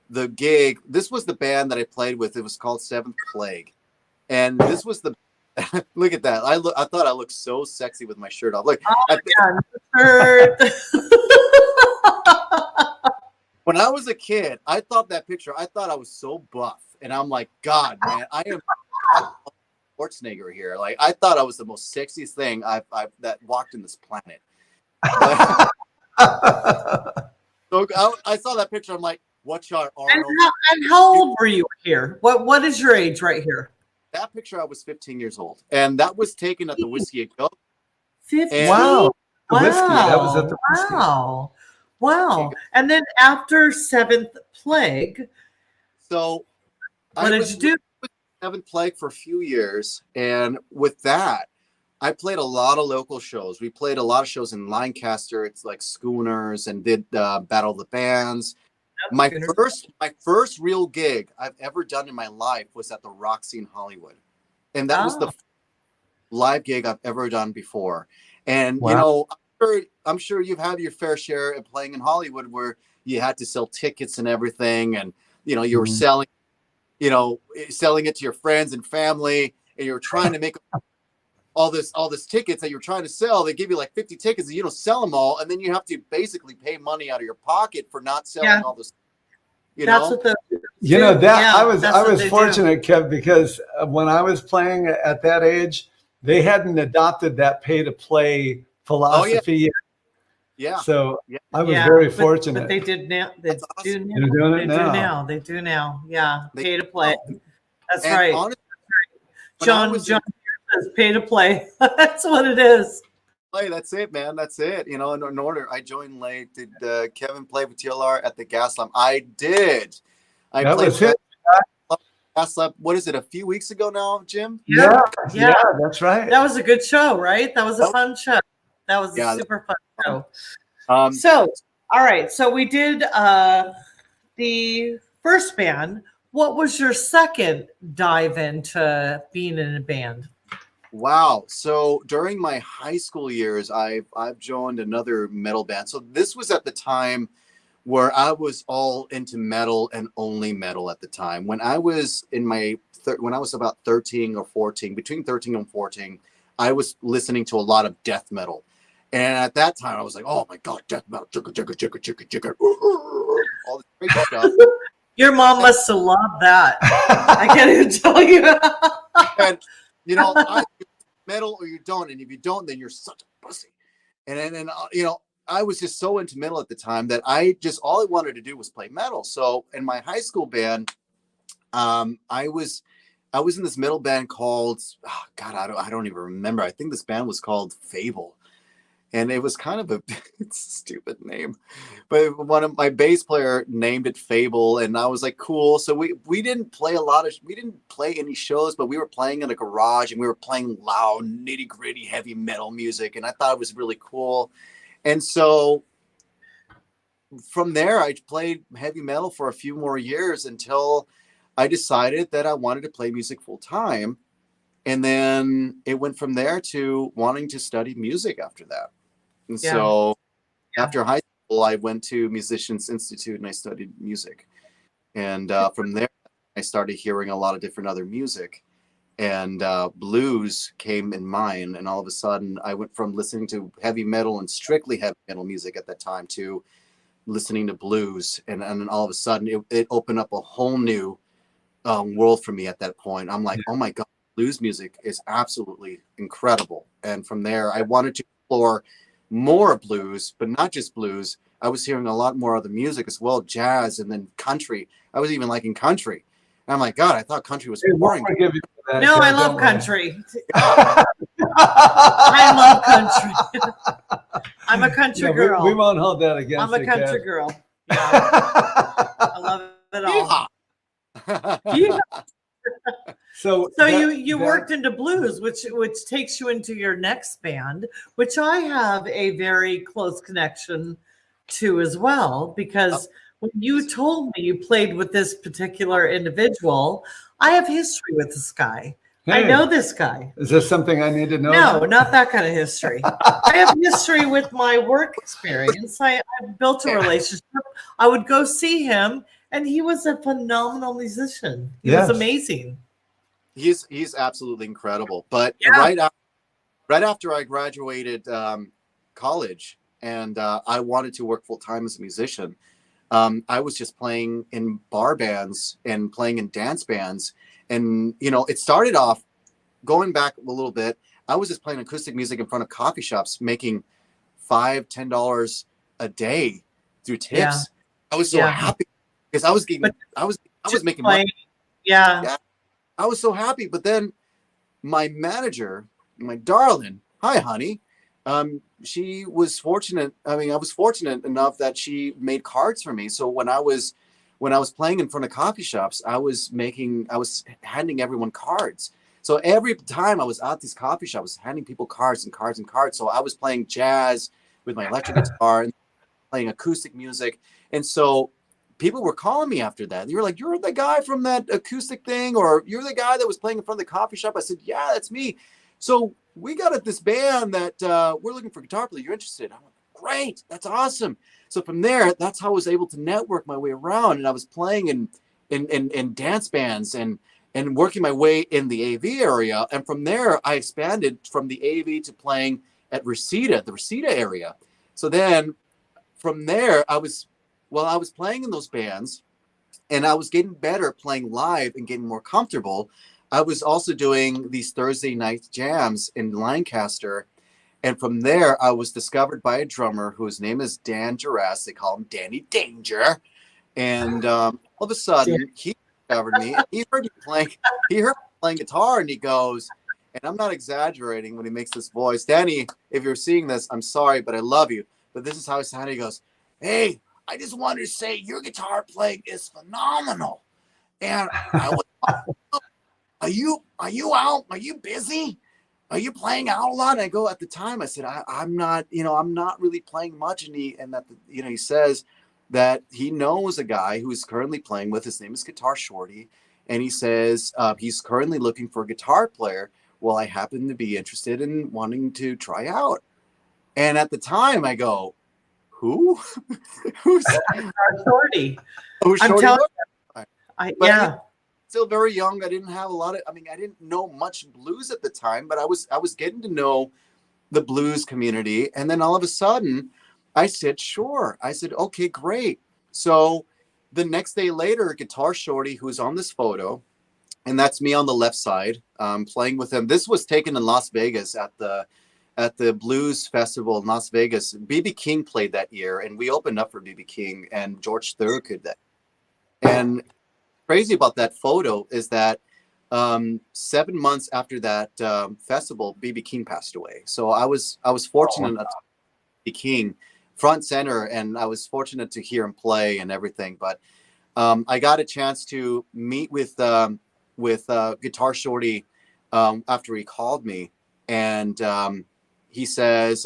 the gig. This was the band that I played with. It was called Seventh Plague, and this was the look at that. I thought I looked so sexy with my shirt off. Look, when I was a kid, I thought that picture. I thought I was so buff, and I'm like, God, man, I am Schwarzenegger here. Like, I thought I was the most sexiest thing I've that walked in this planet. So I saw that picture. I'm like, what's your Arnold? And how old were you here? What is your age right here? That picture, I was 15 years old, and that was taken at the Whiskey and Go. 15. Wow. Wow. Whiskey. That was at the Whiskey. Wow. And then after Seventh Plague, so what did you do? With Seventh Plague for a few years, and with that, I played a lot of local shows. We played a lot of shows in Lancaster. It's like Schooners, and did Battle of the Bands. My first real gig I've ever done in my life was at the Roxy in Hollywood, and that was the live gig I've ever done before. And you know, I'm sure you've had your fair share of playing in Hollywood, where you had to sell tickets and everything, and you know, you were selling it to your friends and family, and you're trying to make all this tickets that you're trying to sell. They give you like 50 tickets and you don't sell them all, and then you have to basically pay money out of your pocket for not selling all this. That's what I was fortunate, Kev, because when I was playing at that age, they hadn't adopted that pay to play philosophy yet. Yeah. So I was very fortunate. But they did now. They do now. They're doing it now. They do now. Yeah. Pay to play. That's and right. Honestly, John says pay to play. That's what it is. Play. That's it, man. That's it. You know, in order, I joined late. Did Kevin play with TLR at the Gas Lamp? I did. I played with Gas Lamp. What is it? A few weeks ago now, Jim? Yeah, that's right. That was a good show, right? That was a fun show. That was a super fun show. So, all right. So we did the first band. What was your second dive into being in a band? Wow. So during my high school years, I've joined another metal band. So this was at the time where I was all into metal and only metal at the time. When I was in when I was about 13 or 14, between 13 and 14, I was listening to a lot of death metal. And at that time I was like, oh my God, death metal, all this crazy stuff. Your mom must have loved that. I can't even tell you. And you know, metal or you don't, and if you don't, then you're such a pussy. And you know, I was just so into metal at the time that all I wanted to do was play metal. So in my high school band, I was in this metal band called I don't even remember. I think this band was called Fable. And it was kind of it's a stupid name, but one of my bass player named it Fable, and I was like, cool. So we didn't play any shows, but we were playing in a garage, and we were playing loud, nitty gritty, heavy metal music, and I thought it was really cool. And so from there, I played heavy metal for a few more years until I decided that I wanted to play music full time. And then it went from there to wanting to study music after that. And so after high school, I went to Musicians Institute and I studied music. And from there, I started hearing a lot of different other music. And blues came in mind. And all of a sudden, I went from listening to heavy metal and strictly heavy metal music at that time to listening to blues. And then all of a sudden, it opened up a whole new world for me at that point. I'm like, oh my God. Blues music is absolutely incredible. And from there, I wanted to explore more blues, but not just blues. I was hearing a lot more other music as well, jazz, and then country. I was even liking country. And I'm like, God, I thought country was boring. No, I love country. I love country. I'm a country girl. We won't hold that against you. I'm a country girl. Yeah. I love it all. Yeah. So you worked into blues, which takes you into your next band, which I have a very close connection to as well, because when you told me you played with this particular individual, I have history with this guy. Hey, I know this guy. Is this something I need to know? No, not that kind of history. I have history with my work experience. I built a relationship. I would go see him, and he was a phenomenal musician. He was amazing. He's absolutely incredible. But right after I graduated college, and I wanted to work full time as a musician, I was just playing in bar bands and playing in dance bands. And, you know, it started off, going back a little bit, I was just playing acoustic music in front of coffee shops, making $5-10 a day through tips. Yeah. I was so happy because I was making money. Yeah. I was so happy. But then my manager, my darling, hi, honey. She was fortunate. I mean, I was fortunate enough that she made cards for me. So when I was playing in front of coffee shops, I was handing everyone cards. So every time I was at these coffee shops, I was handing people cards and cards and cards. So I was playing jazz with my electric guitar and playing acoustic music. And so people were calling me after that. They were like, "You're the guy from that acoustic thing," or "You're the guy that was playing in front of the coffee shop." I said, "Yeah, that's me." So we got at this band that we're looking for a guitar player. You're interested? I'm like, "Great, that's awesome." So from there, that's how I was able to network my way around. And I was playing in dance bands and working my way in the AV area. And from there, I expanded from the AV to playing at the Reseda area. So then from there, I was playing in those bands and I was getting better playing live and getting more comfortable. I was also doing these Thursday night jams in Lancaster. And from there, I was discovered by a drummer whose name is Dan Jarras. They call him Danny Danger. And all of a sudden, he discovered me. He heard me playing guitar, and he goes, and I'm not exaggerating when he makes this voice. Danny, if you're seeing this, I'm sorry, but I love you. But this is how he sounded. He goes, "Hey, I just wanted to say your guitar playing is phenomenal. And I was, are you out? Are you busy? Are you playing out a lot?" And I go, at the time, I said, I'm not really playing much. And he says that he knows a guy who's currently playing with, his name is Guitar Shorty. And he says he's currently looking for a guitar player. Well, I happen to be interested in wanting to try out. And at the time I go, who? Who's Shorty? Who's Shorty? Yeah. Still very young. I didn't have I didn't know much blues at the time, but I was getting to know the blues community. And then all of a sudden I said, sure. I said, okay, great. So the next day later, Guitar Shorty, who's on this photo, and that's me on the left side, playing with him. This was taken in Las Vegas at the Blues Festival in Las Vegas. B.B. King played that year, and we opened up for B.B. King and George Thorogood. And crazy about that photo is that 7 months after that festival, B.B. King passed away. So I was fortunate enough to be King front center, and I was fortunate to hear him play and everything. But I got a chance to meet with Guitar Shorty after he called me, and he says,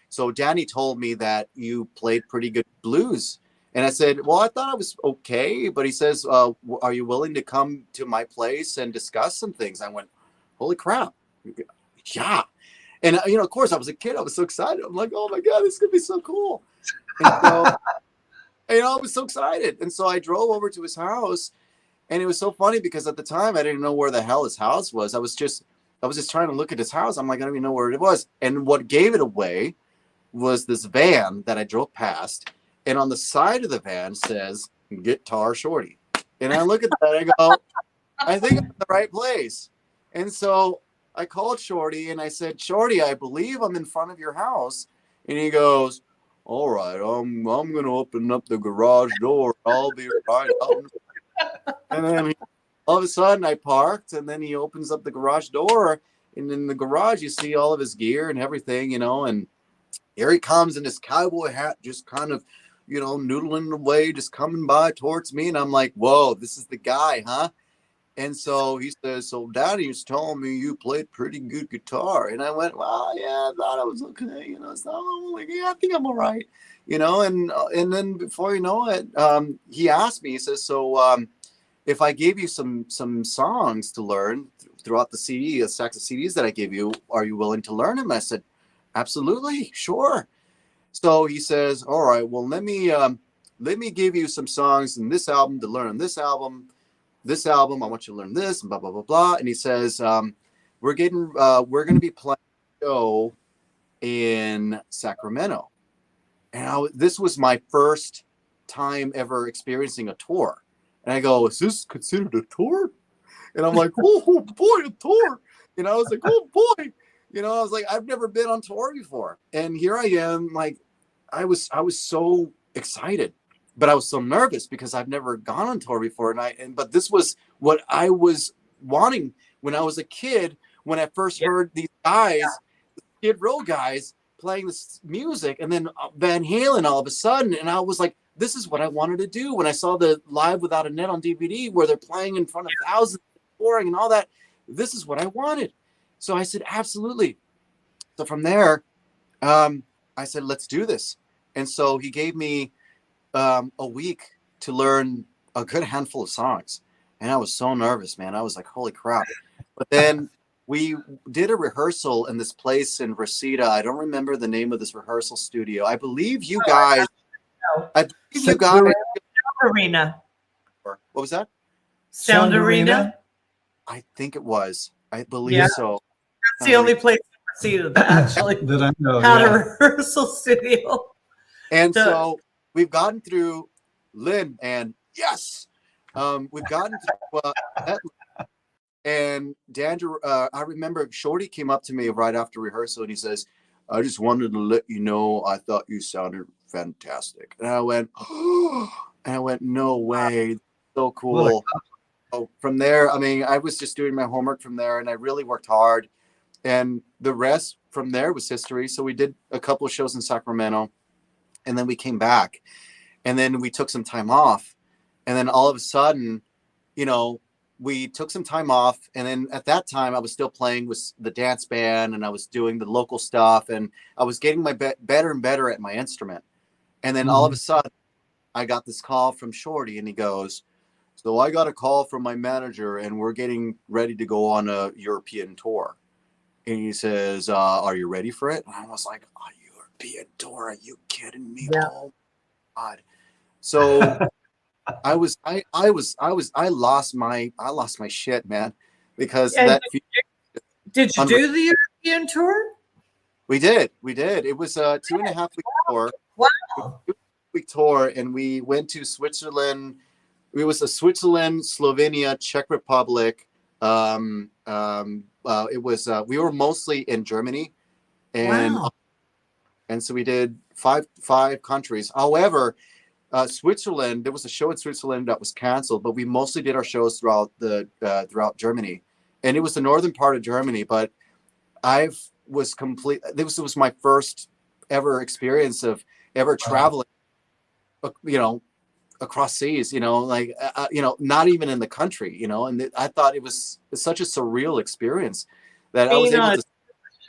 "So Danny told me that you played pretty good blues." And I said, "Well, I thought I was okay." But he says, "Are you willing to come to my place and discuss some things?" I went, "Holy crap. Yeah." And, of course, I was a kid. I was so excited. I'm like, "Oh, my God, this is going to be so cool." And so, I was so excited. And so I drove over to his house. And it was so funny because at the time, I didn't know where the hell his house was. I was just trying to look at his house. I'm like, I don't even know where it was. And what gave it away was this van that I drove past. And on the side of the van says, Guitar Shorty. And I look at that and I go, I think I'm in the right place. And so I called Shorty and I said, "Shorty, I believe I'm in front of your house. And he goes, all right, I'm going to open up the garage door. I'll be right out. And then all of a sudden I parked, and then he opens up the garage door, and in the garage you see all of his gear and everything, you know, and here he comes in his cowboy hat, just kind of, you know, noodling away, just coming by towards me. And I'm like, whoa, this is the guy, huh? And so he says, so Daddy's telling me you played pretty good guitar. And I went, well, yeah, I thought I was okay. You know, so I'm like, yeah, I think I'm all right. You know, and then before you know it, he asked me, he says, so if I gave you some songs to learn throughout the CD, a stack of CDs that I gave you, are you willing to learn them? I said, absolutely, sure. So he says, all right, well, let me give you some songs in this album to learn on this album. This album, I want you to learn this, and blah, blah, blah, blah. And he says, we're going to be playing a show in Sacramento. And this was my first time ever experiencing a tour. And I go, is this considered a tour? And I'm like, oh boy, a tour. You know, I was like, oh boy. You know, I was like, I've never been on tour before. And here I am, like, I was so excited, but I was so nervous because I've never gone on tour before. But this was what I was wanting when I was a kid, when I first heard these guys, Skid Row guys, playing this music, and then Van Halen all of a sudden. And I was like, this is what I wanted to do. When I saw the Live Without a Net on DVD, where they're playing in front of thousands, touring and all that, this is what I wanted. So I said, absolutely. So from there, I said, let's do this. And so he gave me a week to learn a good handful of songs. And I was so nervous, man. I was like, holy crap. But then we did a rehearsal in this place in Reseda. I don't remember the name of this rehearsal studio. I believe you guys. Sound Arena. What was that? Sound Arena. I think it was. I believe so. That's the only place in Reseda that actually that I know, had a rehearsal studio. And so we've gotten through Lynn, and yes, we've gotten through that. And Dandra, I remember Shorty came up to me right after rehearsal, and he says, I just wanted to let you know I thought you sounded fantastic. And I went, oh, and I went, no way, so cool. So from there, I mean, I was just doing my homework from there, and I really worked hard. And the rest from there was history. So we did a couple of shows in Sacramento, and then we came back, and then we took some time off. And then all of a sudden, you know, we took some time off. And then at that time I was still playing with the dance band, and I was doing the local stuff, and I was getting my better and better at my instrument. And then all of a sudden I got this call from Shorty, and he goes, so I got a call from my manager, and we're getting ready to go on a European tour. And he says, are you ready for it? And I was like, a European tour? Are you kidding me? Yeah. Oh God. So I lost my shit, man, because And that. Did you do the European tour? We did. It was a 2.5 week tour. Wow. Week tour, and we went to Switzerland. It was Switzerland, Slovenia, Czech Republic. It was we were mostly in Germany, and so we did five countries. However, Switzerland, there was a show in Switzerland that was canceled, but we mostly did our shows throughout throughout Germany, and it was the northern part of Germany. But this was my first ever experience of ever traveling, you know, across seas, you know, like, you know, not even in the country, you know, and I thought it was such a surreal experience that I was able to.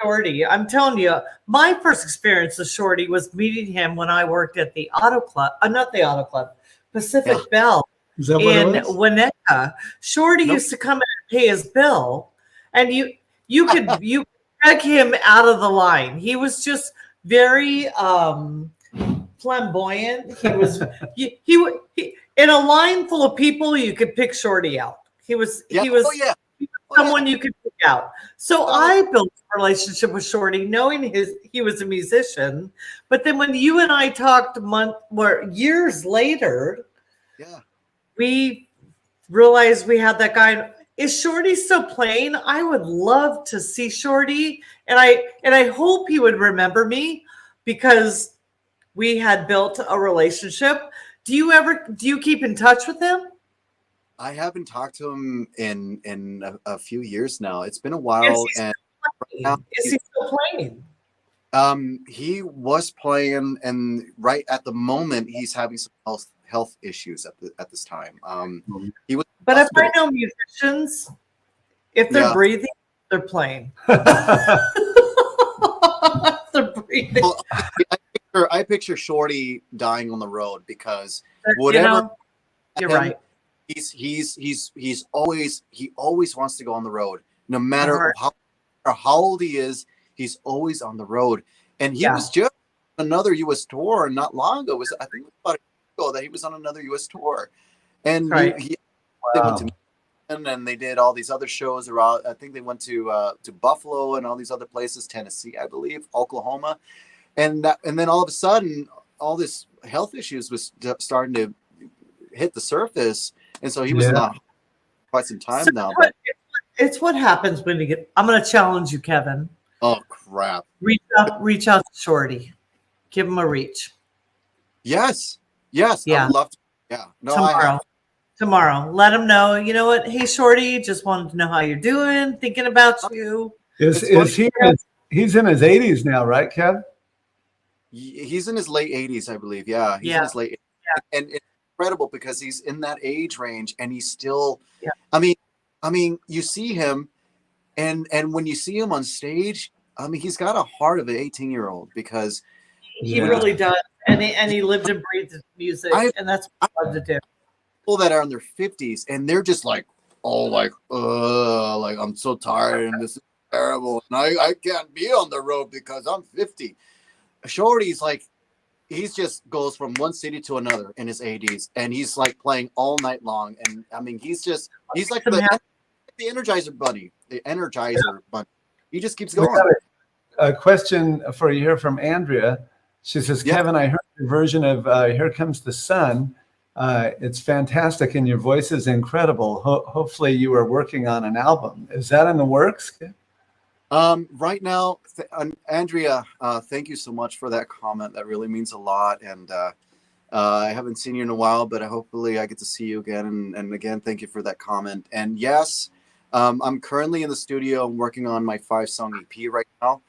Shorty, I'm telling you, my first experience with Shorty was meeting him when I worked at the Auto Club, not the Auto Club, Pacific Bell in Winnetka. Shorty used to come in and pay his bill, and you could drag him out of the line. He was just very flamboyant. He was he in a line full of people, you could pick Shorty out. He was someone you could pick out. So I built a relationship with Shorty, knowing he was a musician. But then when you and I talked years later, we realized we had that guy. Is Shorty still playing? I would love to see Shorty, and I hope he would remember me. because we had built a relationship. Do you keep in touch with him? I haven't talked to him in a few years now. It's been a while, and Is he still playing? He was playing, and right at the moment, he's having some health issues at this time. He was. But if I know musicians, if they're breathing, they're playing. They're breathing. Well, I picture Shorty dying on the road because whatever. You're right. He always wants to go on the road, no matter how old he is. He's always on the road, and he was just on another U.S. tour not long ago. I think about a year ago that he was on another U.S. tour, and they went to Michigan, and they did all these other shows around. I think they went to Buffalo and all these other places, Tennessee, I believe, Oklahoma, and then all of a sudden, all this health issues was starting to hit the surface, and so he was not quite some time now. But it's what happens when you get. I'm going to challenge you, Kevin. Oh crap! Reach out to Shorty. Give him a reach. Yes. Yeah. I would love to. Yeah. No. Tomorrow. Let him know. You know what? Hey, Shorty, just wanted to know how you're doing. Thinking about you. Is he? He's in his 80s now, right, Kev? He's in his late 80s, I believe. Yeah. He's in his late 80s. And it's incredible because he's in that age range, and he's still. Yeah. I mean, you see him. And when you see him on stage, I mean, he's got a heart of an 18-year-old because he really does, and he lived and breathed music, and that's what I love to do. People that are in their 50s and they're just like, like I'm so tired and this is terrible, and I can't be on the road because I'm 50. Shorty's like, he's just goes from one city to another in his 80s, and he's like playing all night long, and I mean, he's like the Energizer Bunny. The Energizer Bunny. He just keeps going. A question for you here from Andrea. She says, Kevin, I heard your version of Here Comes the Sun. It's fantastic, and your voice is incredible. Hopefully you are working on an album. Is that in the works? Right now, Andrea, thank you so much for that comment. That really means a lot. And I haven't seen you in a while, but hopefully I get to see you again. And again, thank you for that comment. And yes, I'm currently in the studio. I'm working on my 5-song EP right now.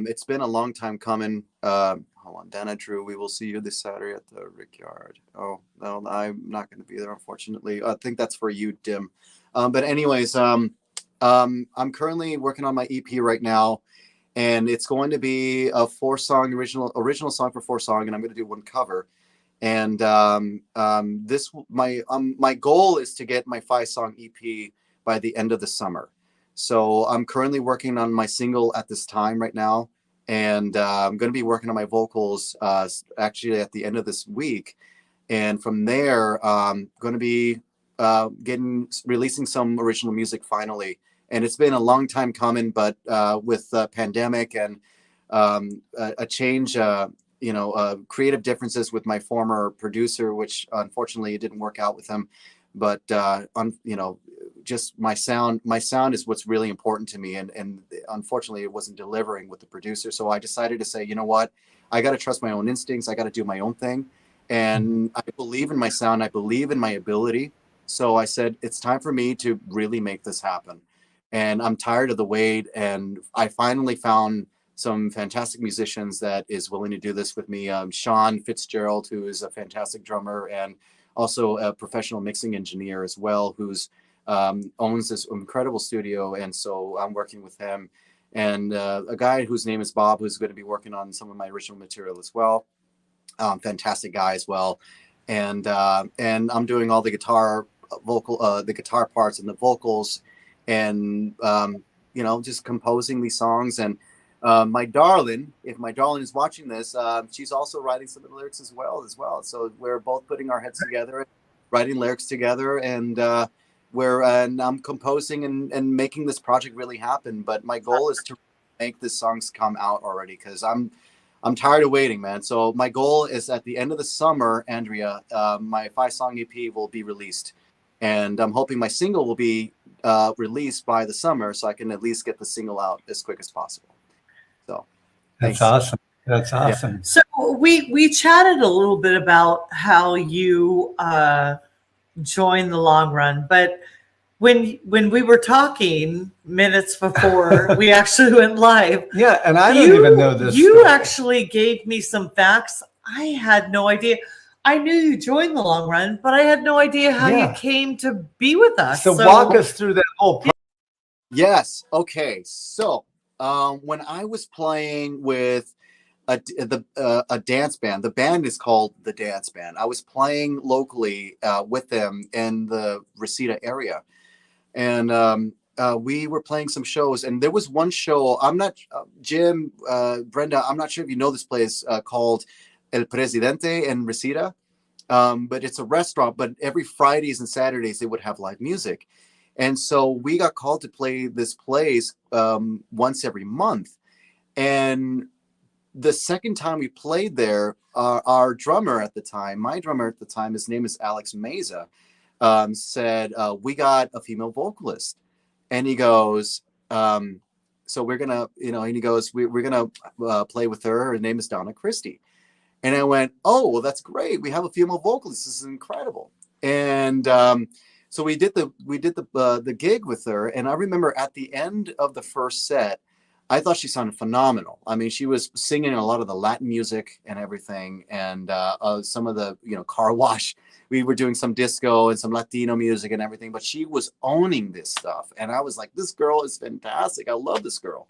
It's been a long time coming. Hold on, Dana Drew, we will see you this Saturday at the Rickyard. Oh, no, I'm not going to be there, unfortunately. I think that's for you, Dim. But anyways, I'm currently working on my EP right now, and it's going to be a 4-song original song for 4-song, and I'm going to do one cover. And my goal is to get my 5-song EP by the end of the summer. So I'm currently working on my single at this time right now, and I'm going to be working on my vocals actually at the end of this week. And from there, I'm going to be releasing some original music finally. And it's been a long time coming, but with the pandemic and a change, creative differences with my former producer, which unfortunately it didn't work out with him. But just my sound is what's really important to me, and unfortunately it wasn't delivering with the producer. So I decided to say, you know what, I got to trust my own instincts. I got to do my own thing, and I believe in my sound. I believe in my ability. So I said, it's time for me to really make this happen. And I'm tired of the wait, and I finally found some fantastic musicians that is willing to do this with me. Sean Fitzgerald, who is a fantastic drummer and also a professional mixing engineer as well, who's owns this incredible studio. And so I'm working with him, and a guy whose name is Bob, who's going to be working on some of my original material as well. Fantastic guy as well. And I'm doing all the guitar parts and the vocals, and just composing these songs. And my darling, if my darling is watching this, she's also writing some of the lyrics as well. So we're both putting our heads together, writing lyrics together, and I'm composing and making this project really happen. But my goal is to make the songs come out already, because I'm tired of waiting, man. So my goal is at the end of the summer, Andrea, my 5-song EP will be released, and I'm hoping my single will be released by the summer, so I can at least get the single out as quick as possible. So that's awesome. That's awesome. So we chatted a little bit about how you joined the long run, but when we were talking minutes before we actually went live, yeah, and I don't even know this. You story. actually gave me some facts. I had no idea. I knew you joined the long run, but I had no idea how you came to be with us. So walk us through that whole process. Yes. Okay. So when I was playing with a dance band, the band is called the Dance Band. I was playing locally with them in the Reseda area, and we were playing some shows. And there was one show. I'm not Jim, Brenda. I'm not sure if you know this place called El Presidente in Reseda, but it's a restaurant. But every Fridays and Saturdays they would have live music. And so we got called to play this place once every month. And the second time we played there, our drummer at the time, my drummer at the time, his name is Alex Meza, said, we got a female vocalist. And he goes, so we're going to, and he goes, we're going to play with her. Her name is Donna Christie. And I went, oh, well, that's great. We have a female vocalist. This is incredible. And so we did the gig with her, and I remember at the end of the first set, I thought she sounded phenomenal. I mean, she was singing a lot of the Latin music and everything, and some of the car wash. We were doing some disco and some Latino music and everything, but she was owning this stuff, and I was like, this girl is fantastic. I love this girl.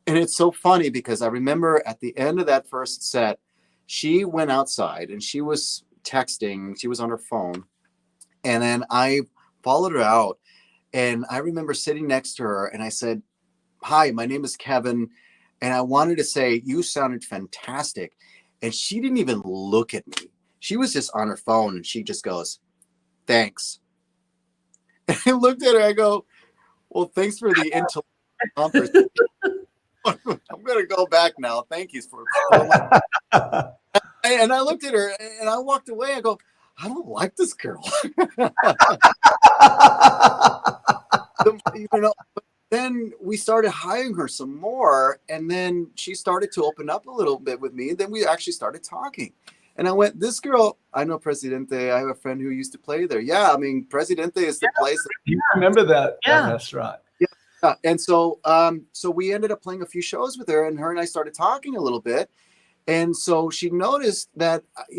And it's so funny because I remember at the end of that first set, she went outside and she was texting. She was on her phone. And then I followed her out, and I remember sitting next to her, and I said, hi, my name is Kevin, and I wanted to say you sounded fantastic. And she didn't even look at me. She was just on her phone, and she just goes, thanks. And I looked at her, I go, well, thanks for the intellectual conversation. I'm going to go back now. Thank you for and I looked at her, and I walked away. I go, I don't like this girl. But then we started hiring her some more, and then she started to open up a little bit with me. And then we actually started talking. And I went, this girl, I know Presidente. I have a friend who used to play there. Yeah, I mean, Presidente is the place. You remember that restaurant. Yeah. And so so we ended up playing a few shows with her, and I started talking a little bit. And so she noticed that, I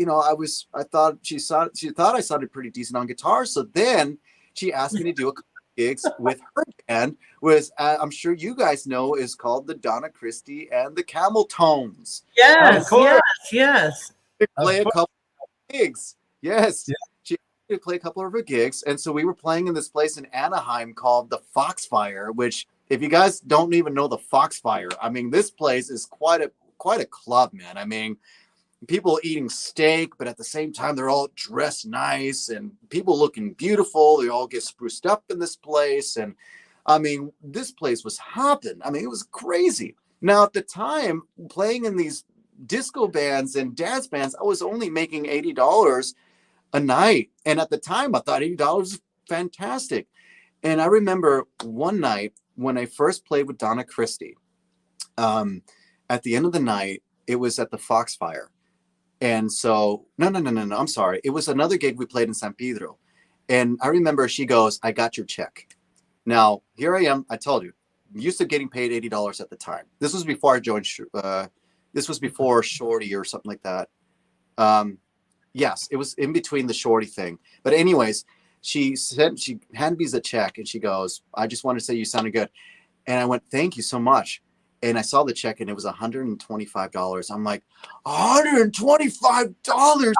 thought she thought I sounded pretty decent on guitar. So then she asked me to do a couple of gigs with her band, which I'm sure you guys know is called the Donna Christie and the Camel Tones. Yes. To play a couple of gigs. Yes. Yeah. She asked me to play a couple of her gigs. And so we were playing in this place in Anaheim called the Foxfire, which if you guys don't even know the Foxfire, I mean, this place is quite a club, man. I mean, people eating steak, but at the same time, they're all dressed nice and people looking beautiful. They all get spruced up in this place. And I mean, this place was hopping. I mean, it was crazy. Now, at the time, playing in these disco bands and dance bands, I was only making $80 a night. And at the time, I thought $80 was fantastic. And I remember one night when I first played with Donna Christie, at the end of the night, it was at the Foxfire. And so, no, I'm sorry. It was another gig we played in San Pedro. And I remember she goes, I got your check. Now, here I am. I told you, I'm used to getting paid $80 at the time. This was before I joined, this was before Shorty or something like that. Yes, it was in between the Shorty thing. But anyways, she handed me the check and she goes, I just want to say you sounded good. And I went, thank you so much. And I saw the check and it was $125. I'm like, $125?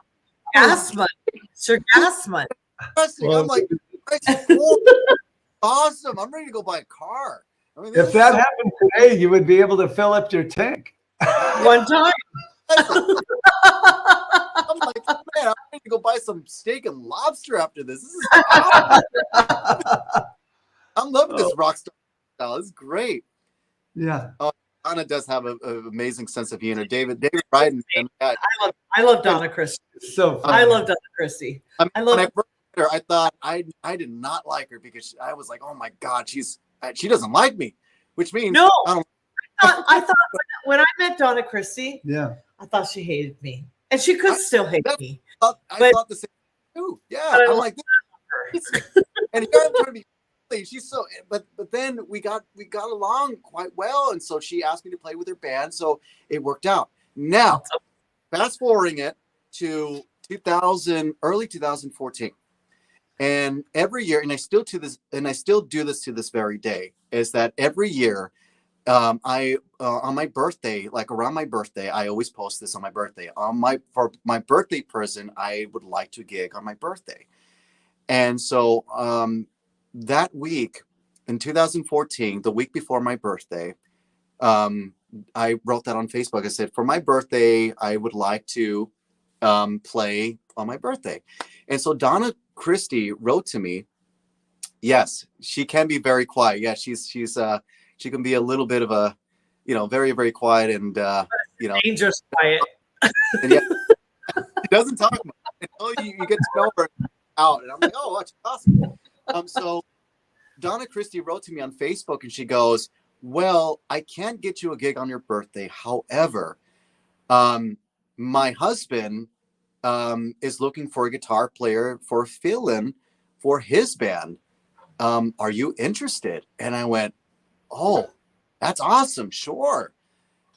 Gas money. Sir, gas money. I'm like, awesome. I'm ready to go buy a car. I mean, if that happened today, you would be able to fill up your tank. One time. I'm like, man, I'm ready to go buy some steak and lobster after this. This is awesome. I'm loving this rock star style. It's great. Yeah. Donna does have an amazing sense of humor. David Ryden. I love Donna Christie. So funny. I love Donna Christie. When I first met her, I thought I did not like her because I was like, oh my God, she doesn't like me, which means no. I don't. I thought when I met Donna Christie, Yeah. I thought she hated me, and she could still hate me. I thought the same too. Yeah, I'm like, and here I'm trying to be. She's so, but then we got along quite well, and so she asked me to play with her band, so it worked out. Now, fast forwarding it to early 2014, and every year, and I still do this to this very day, is that every year, I on my birthday, like around my birthday, I always post this on my birthday. For my birthday present, I would like to gig on my birthday, and so that week in 2014, the week before my birthday, I wrote that on Facebook. I said, for my birthday, I would like to play on my birthday. And so Donna Christie wrote to me. Yes, she can be very quiet. Yeah, she can be a little bit of a, very, very quiet and, dangerous quiet. And yeah, she doesn't talk much until you get to know her out. And I'm like, oh, that's awesome. So Donna Christie wrote to me on Facebook and she goes, well, I can't get you a gig on your birthday. However, my husband is looking for a guitar player for a fill-in for his band. Are you interested? And I went, oh, that's awesome. Sure.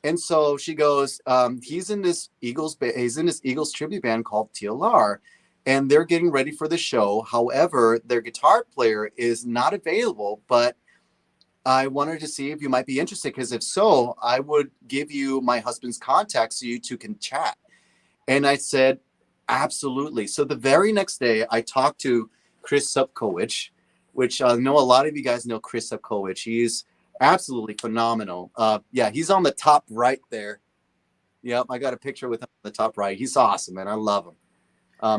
And so she goes, he's in this Eagles tribute band called TLR. And they're getting ready for the show. However, their guitar player is not available, but I wanted to see if you might be interested, because if so, I would give you my husband's contact so you two can chat. And I said, absolutely. So the very next day, I talked to Chris Supkowicz, which I know a lot of you guys know Chris Supkowicz. He's absolutely phenomenal. Yeah, he's on the top right there. Yep, I got a picture with him on the top right. He's awesome, man. I love him.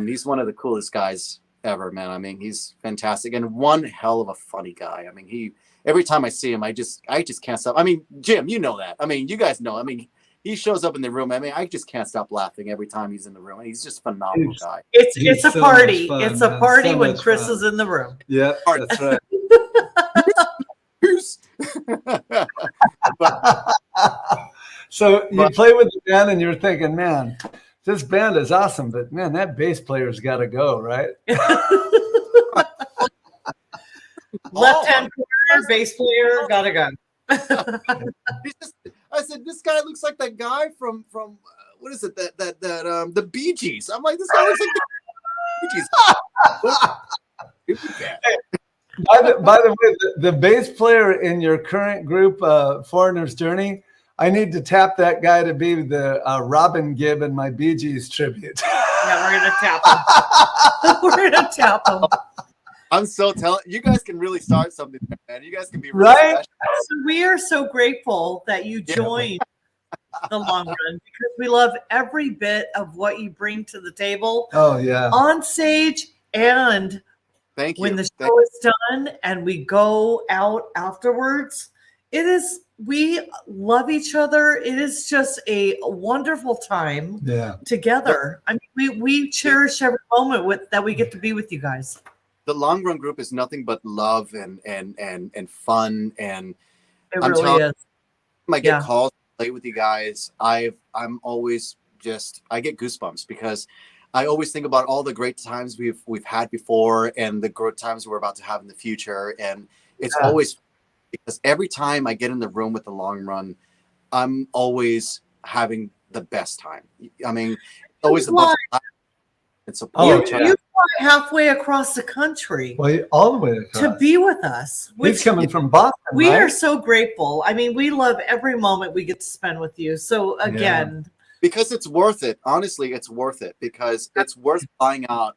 He's one of the coolest guys ever, man. I mean, he's fantastic and one hell of a funny guy. I mean, every time I see him, I just can't stop. I mean, Jim, you know that. I mean, you guys know. I mean, he shows up in the room. I mean, I just can't stop laughing every time he's in the room. And he's just a phenomenal guy. It's a so party. Fun, it's a man. party So when Chris fun. is in the room. Yeah, that's right. So you play with the band and you're thinking, man, this band is awesome, but man, that bass player's got to go, right? Left-hand corner, bass player, gotta go. I said, this guy looks like that guy from what is it, that the Bee Gees. I'm like, this guy looks like the Bee Gees. By the way, the bass player in your current group, Foreigner's Journey, I need to tap that guy to be the Robin Gibb in my Bee Gees tribute. Yeah, we're gonna tap him. We're gonna tap him. I'm so telling you guys can really start something, man. You guys can be really right. special. So we are so grateful that you joined the long run, because we love every bit of what you bring to the table. Oh yeah, on stage and Thank you. when the show is done and we go out afterwards. We love each other. It is just a wonderful time together. I mean, we cherish every moment that we get to be with you guys. The long run group is nothing but love and fun, and it really is. I get calls to play with you guys. I'm always I get goosebumps, because I always think about all the great times we've had before and the great times we're about to have in the future, and it's always, because every time I get in the room with the long run, I'm always having the best time. I mean, it's always the most. It's a you fly halfway across the country, all the way across, to be with us. He's coming from Boston. We right? are so grateful. I mean, we love every moment we get to spend with you. So again, because it's worth it. Honestly, it's worth it, because it's worth flying out,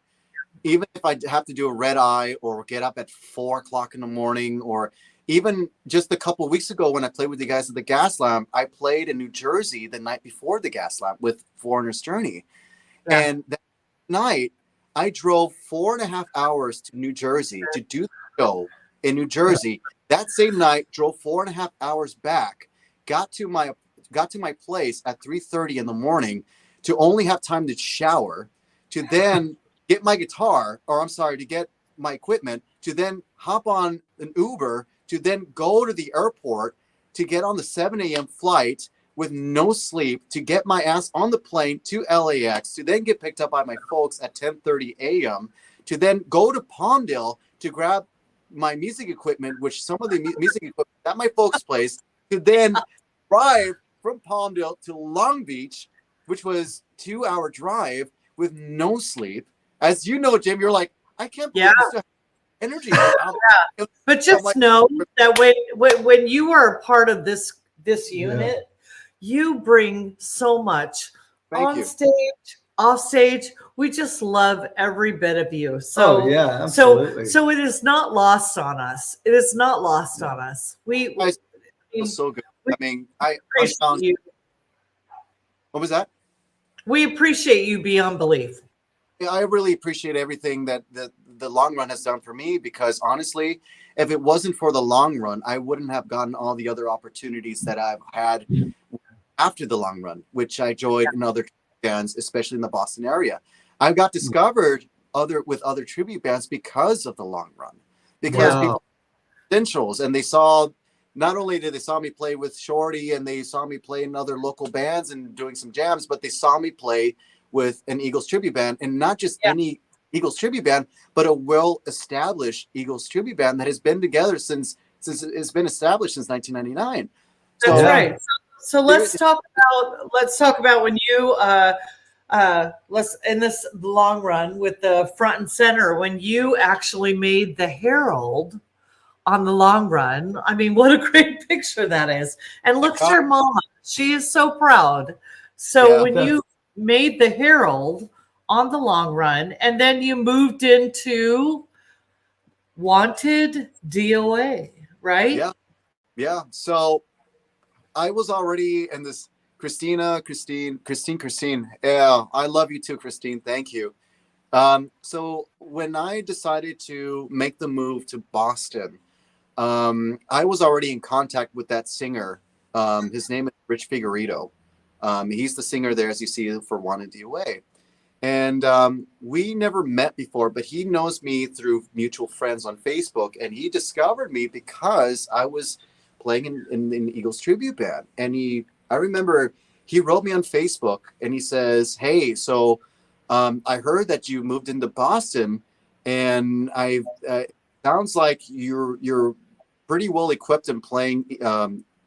even if I have to do a red eye or get up at 4 o'clock in the morning, or even just a couple of weeks ago when I played with you guys at the Gas Lamp. I played in New Jersey the night before the Gas Lamp with Foreigner's Journey, and that night I drove 4.5 hours to New Jersey to do the show in New Jersey. That same night, drove 4.5 hours back, got to my place at 3:30 in the morning to only have time to shower, to then get my guitar, to get my equipment, to then hop on an Uber, to then go to the airport, to get on the 7 a.m. flight with no sleep to get my ass on the plane to LAX, to then get picked up by my folks at 10:30 a.m., to then go to Palmdale to grab my music equipment, which some of the music equipment at my folks' place, to then drive from Palmdale to Long Beach, which was 2-hour drive with no sleep. As you know, Jim, you're like, I can't believe this energy. Yeah. But just know that when you are a part of this unit, you bring so much on stage, off stage. We just love every bit of you. So absolutely. So it is not lost on us. It is not lost on us. It was so good. I mean, I found you. What was that? We appreciate you beyond belief. Yeah, I really appreciate everything that the long run has done for me, because honestly, if it wasn't for the long run, I wouldn't have gotten all the other opportunities that I've had after the long run, which I joined in other bands, especially in the Boston area. I got discovered with other tribute bands because of the long run, because people essentials, and they saw, not only did they saw me play with Shorty and they saw me play in other local bands and doing some jams, but they saw me play with an Eagles tribute band, and not just any Eagles tribute band, but a well-established Eagles tribute band that has been together since it's been established since 1999. That's right. So let's talk about when you in this long run with the front and center, when you actually made the Herald on the long run. I mean, what a great picture that is. And look at your mama. She is so proud. So when you made the Herald on the long run, and then you moved into Wanted DOA, right? Yeah. So I was already in this Christine. Yeah, I love you too, Christine. Thank you. So when I decided to make the move to Boston, I was already in contact with that singer. His name is Rich Figueredo. He's the singer there, as you see, for Wanted DOA. And we never met before, but he knows me through mutual friends on Facebook. And he discovered me because I was playing in the Eagles tribute band. And I remember he wrote me on Facebook and he says, hey, so I heard that you moved into Boston, and sounds like you're pretty well equipped in playing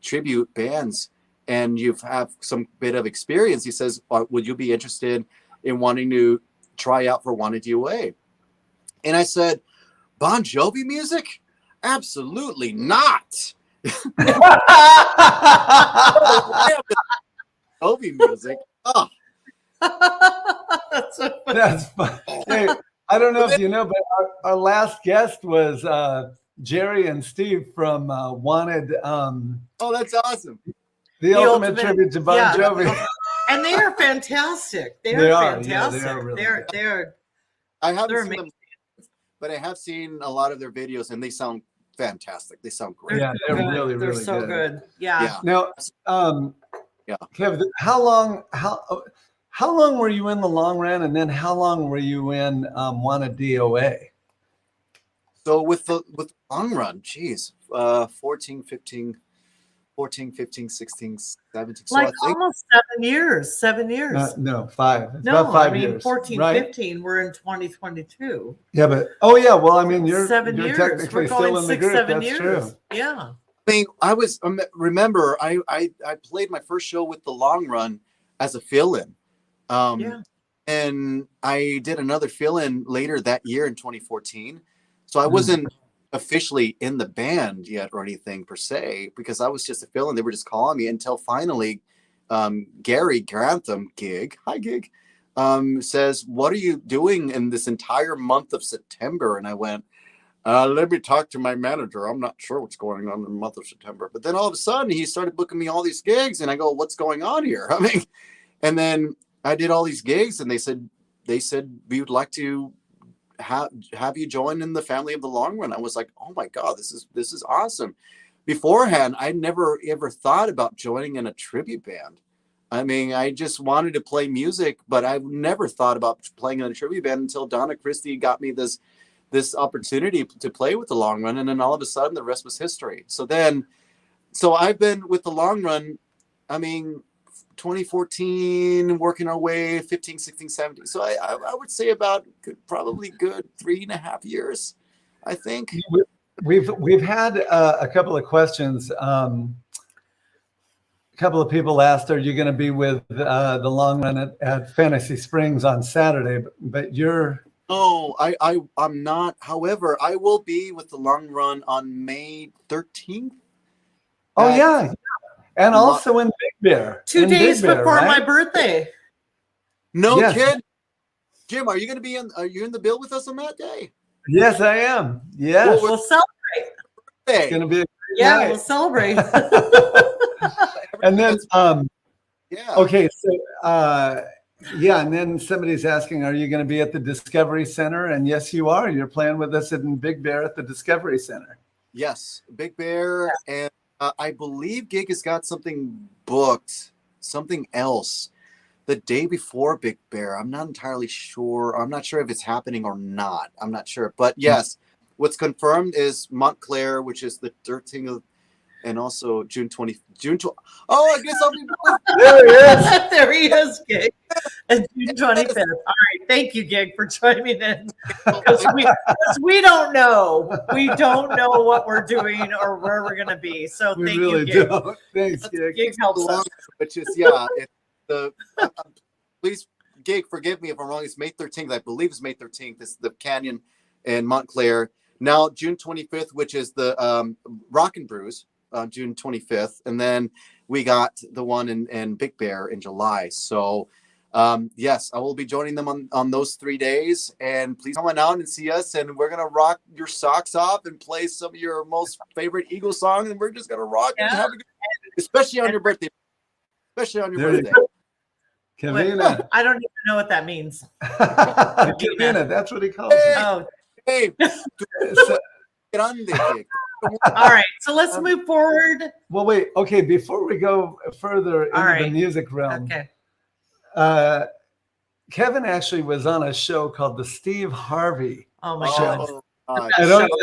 tribute bands, and you have some bit of experience. He says, would you be interested in wanting to try out for Wanted DOA? And I said, Bon Jovi music? Absolutely not. Jovi music. Oh. That's fun. Hey, I don't know if you know, but our last guest was Jerry and Steve from Wanted. Oh, that's awesome. The ultimate tribute to Bon Jovi. And they are fantastic. They are fantastic. Yeah, they are really they're I haven't seen them, but I have seen a lot of their videos, and they sound fantastic. They sound great. Yeah, they're really, really they're so good. Yeah. Now, Kevin, how long were you in the long run, and then how long were you in Wanted DOA? So with the long run, geez, 14, 15, 16, 17. So like almost 7 years. 7 years. No, 5. It's no, about 5 I mean, years. 14, right? 15, we're in 2022. Yeah, but well, I mean, you're 7 years. technically We're going still in the 6, group. 7 That's years. true. Yeah. I mean, I was remember I played my first show with the long run as a fill-in. And I did another fill-in later that year in 2014. So I wasn't officially in the band yet or anything per se, because I was just a fill-in. They were just calling me until finally Gary Grantham, Gig, says, what are you doing in this entire month of September? And I went, let me talk to my manager. I'm not sure what's going on in the month of September. But then all of a sudden he started booking me all these gigs, and I go, what's going on here? I mean, and then I did all these gigs, and they said we would like to have you join in the family of the long run. I was like, oh my God, this is awesome. Beforehand, I never ever thought about joining in a tribute band. I mean, I just wanted to play music, but I never thought about playing in a tribute band until Donna Christie got me this opportunity to play with the long run. And then all of a sudden the rest was history. So then so I've been with the long run. I mean, 2014, working our way, 15, 16, 17. So I would say about probably good 3.5 years, I think. We've had a couple of questions. A couple of people asked, "Are you going to be with the long run at Fantasy Springs on Saturday?" But you're. No, I'm not. However, I will be with the long run on May 13th. Oh yeah, and also in Big Bear. 2 days before my birthday. No kid. Jim, are you going to be in? Are you in the bill with us on that day? Yes, I am. Yes, we'll celebrate. It's going to be. Night. We'll celebrate. And then, yeah. Okay, so yeah, and then somebody's asking, "Are you going to be at the Discovery Center?" And yes, you are. You're playing with us in Big Bear at the Discovery Center. Yes, Big Bear, and I believe Gig has got something booked, something else, the day before Big Bear. I'm not entirely sure. I'm not sure if it's happening or not. I'm not sure, but yes, what's confirmed is Montclair, which is the 13th of. And also June 20. Oh, I guess I'll be. There he is. There he is, Gig. And June 25th. All right. Thank you, Gig, for chiming in. Because we don't know. We don't know what we're doing or where we're going to be. So We thank really you, Gig. don't. Thanks, Gig. Gig helps us. Which is, please, Gig, forgive me if I'm wrong. It's May 13th. I believe it's May 13th. It's the Canyon in Montclair. Now, June 25th, which is the Rock and Brews. June 25th, and then we got the one in Big Bear in July. So yes, I will be joining them on those 3 days, and please come on out and see us, and we're gonna rock your socks off and play some of your most favorite Eagles songs, and we're just gonna rock and have a good time, especially on your birthday. Especially on your birthday. Kevina. I don't even know what that means. Kevina, that's what he calls it. Oh. Hey, grande, Gig. All right, so let's move forward. Well, wait. Okay, before we go further into the music realm, Kevin actually was on a show called the Steve Harvey. Oh my God! I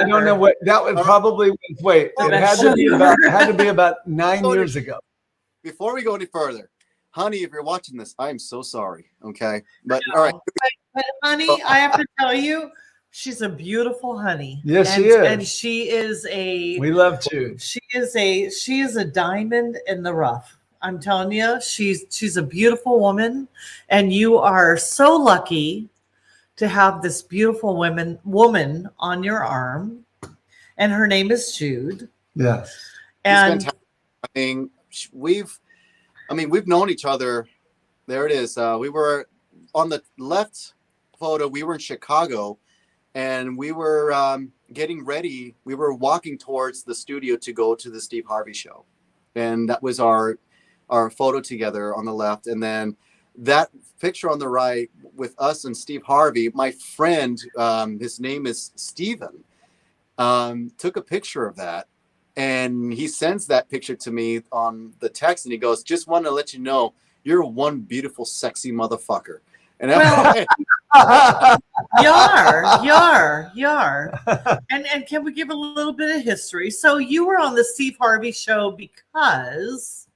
don't know what that would probably. Wait, it had to be about 9 years ago. Before we go any further, honey, if you're watching this, I am so sorry. Okay, but all right. But honey, I have to tell you. She's a beautiful honey. Yes, she is. And she is we love Jude. She is a diamond in the rough. I'm telling you, she's a beautiful woman, and you are so lucky to have this beautiful woman on your arm, and her name is Jude. Yes. And we've known each other. There it is. We were on the left photo. We were in Chicago. And we were getting ready. We were walking towards the studio to go to the Steve Harvey show. And that was our photo together on the left. And then that picture on the right with us and Steve Harvey, my friend, his name is Steven, took a picture of that. And he sends that picture to me on the text. And he goes, "Just want to let you know, you're one beautiful, sexy motherfucker." And you are. And can we give a little bit of history? So you were on the Steve Harvey show because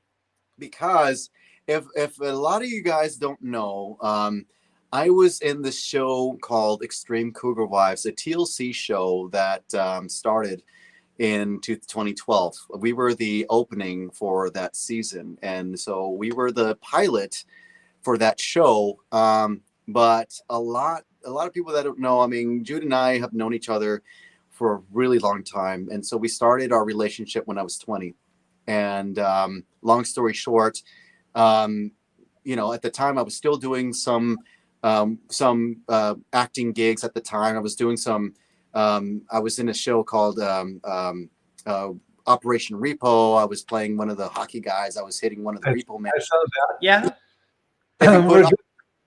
if a lot of you guys don't know, I was in the show called Extreme Cougar Wives, a TLC show that started in 2012. We were the opening for that season, and so we were the pilot for that show. But a lot of people that don't know, I mean, Jude and I have known each other for a really long time. And so we started our relationship when I was 20. And long story short, at the time I was still doing some acting gigs at the time. I was doing I was in a show called Operation Repo. I was playing one of the hockey guys. I was hitting one of the repo men. I saw that. Yeah.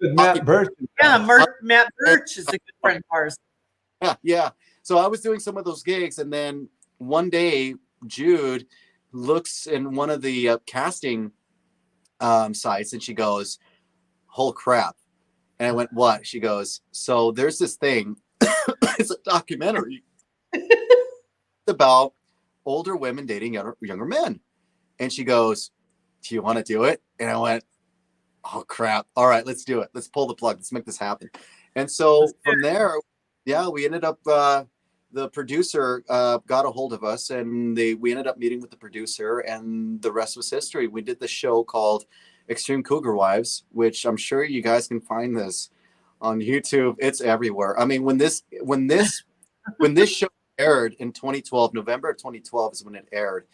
With Matt Birch. Yeah, Matt Birch is a good friend of ours. Yeah. So I was doing some of those gigs, and then one day Jude looks in one of the casting sites, and she goes, "Whole crap!" And I went, "What?" She goes, "So there's this thing. It's a documentary about older women dating younger men." And she goes, "Do you want to do it?" And I went, "Oh crap. All right, let's do it. Let's pull the plug. Let's make this happen." And so from there, yeah, we ended up, the producer got a hold of us, and we ended up meeting with the producer, and the rest was history. We did the show called Extreme Cougar Wives, which I'm sure you guys can find this on YouTube. It's everywhere. I mean, when this show aired in 2012, November of 2012 is when it aired.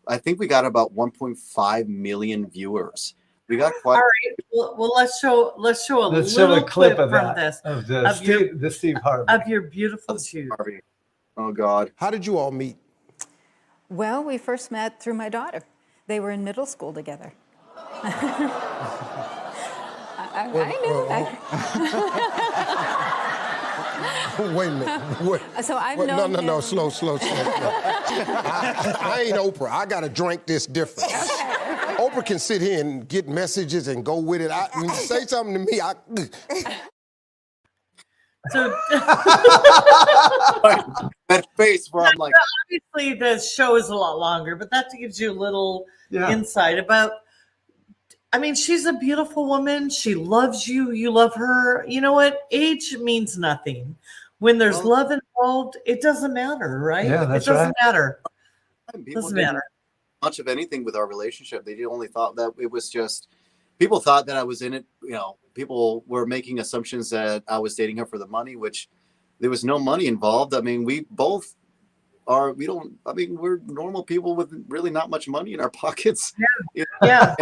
I think we got about 1.5 million viewers. We got quite. All right. Well, let's show a clip of from that, this of the Steve Harvey. of your beautiful shoot. Harvey. Oh God. How did you all meet? Well, we first met through my daughter. They were in middle school together. I know that. Wait a minute. Wait. So I've known No, him. slow. I ain't Oprah. I got to drink this different. Okay. Oprah can sit here and get messages and go with it. When you say something to me, So That face where I'm like, obviously the show is a lot longer, but that gives you a little insight about. I mean, she's a beautiful woman. She loves you. You love her. You know what? Age means nothing. When there's love involved, it doesn't matter, right? Yeah, that's it doesn't right. matter. people Doesn't didn't matter. much of anything with our relationship. They only thought that it was just, people thought that I was in it. People were making assumptions that I was dating her for the money, which there was no money involved. I mean, we're normal people with really not much money in our pockets. Yeah.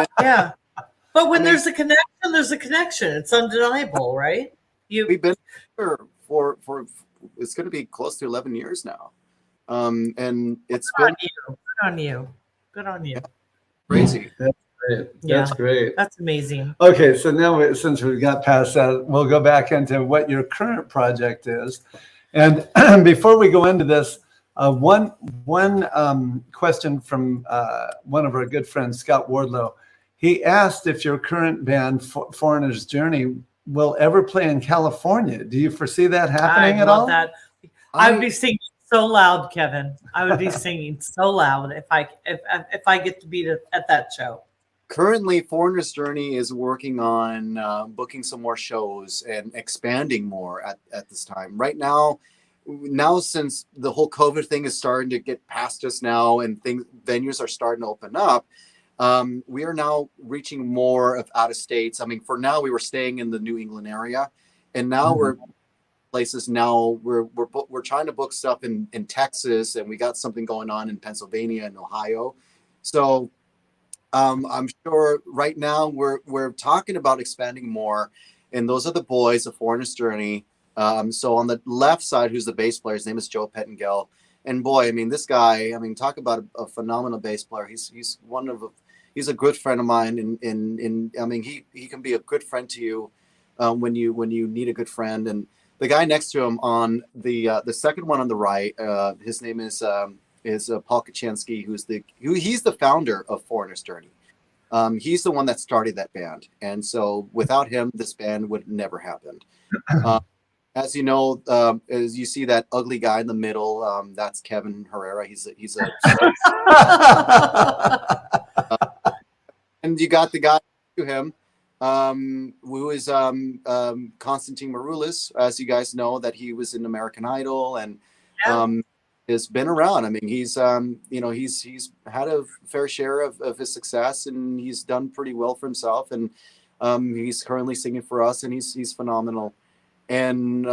But when there's a connection, there's a connection. It's undeniable, right? We've been here for it's going to be close to 11 years now. And it's Good on you. Crazy. That's great. Yeah. That's great. That's amazing. Okay, so now since we got past that, we'll go back into what your current project is. And before we go into this, one question from one of our good friends, Scott Wardlow. He asked if your current band, Foreigner's Journey, will ever play in California. Do you foresee that happening at all? That. I would be singing so loud, Kevin. I would be singing so loud if I get to be at that show. Currently, Foreigner's Journey is working on booking some more shows and expanding more at this time. Right now, since the whole COVID thing is starting to get past us now and venues are starting to open up, we are now reaching more of out of states. I mean, for now, we were staying in the New England area, and now we're places. Now we're trying to book stuff in Texas, and we got something going on in Pennsylvania and Ohio. So I'm sure right now we're talking about expanding more, and those are the boys of Foreigner's Journey. So on the left side, who's the bass player? His name is Joe Pettengill. And boy, I mean, this guy, talk about a phenomenal bass player. He's a good friend of mine, and he can be a good friend to you when you need a good friend. And the guy next to him on the second one on the right, his name is Paul Kaczynski, he's the founder of Foreigner's Journey. He's the one that started that band, and so without him, this band would never happened. As you know, as you see that ugly guy in the middle, that's Kevin Herrera. He's a and you got the guy to him, who is Constantine Maroulis. As you guys know, that he was in American Idol and has been around. I mean, he's had a fair share of his success, and he's done pretty well for himself. And he's currently singing for us, and he's phenomenal. And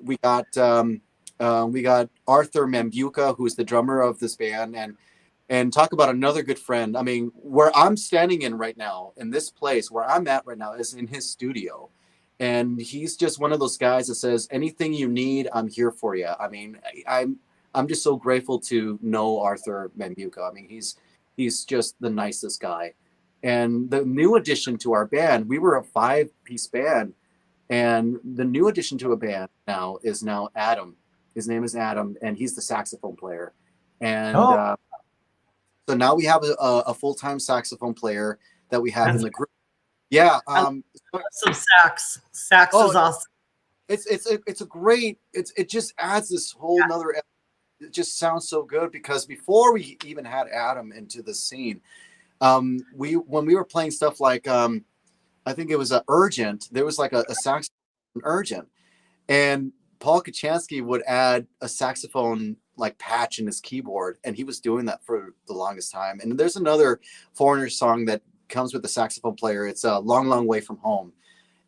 we got Arthur Mambuka, who's the drummer of this band, and talk about another good friend. I mean, where I'm standing in right now, in this place where I'm at right now, is in his studio, and he's just one of those guys that says, anything you need, I'm here for you. I mean, I'm just so grateful to know Arthur Mambuka. I mean, he's just the nicest guy. And the new addition to our band, we were a 5-piece band. And the new addition to a band now is Adam. His name is Adam, and he's the saxophone player. And so now we have a full-time saxophone player that we have in the group. Yeah. Some sax. Sax is awesome. It's a great. It just adds this whole nother. It just sounds so good, because before we even had Adam into the scene, when we were playing stuff like I think it was Urgent. There was like a saxophone Urgent, and Paul Kachansky would add a saxophone like patch in his keyboard, and he was doing that for the longest time. And there's another Foreigner song that comes with the saxophone player. It's a Long, Long Way from Home,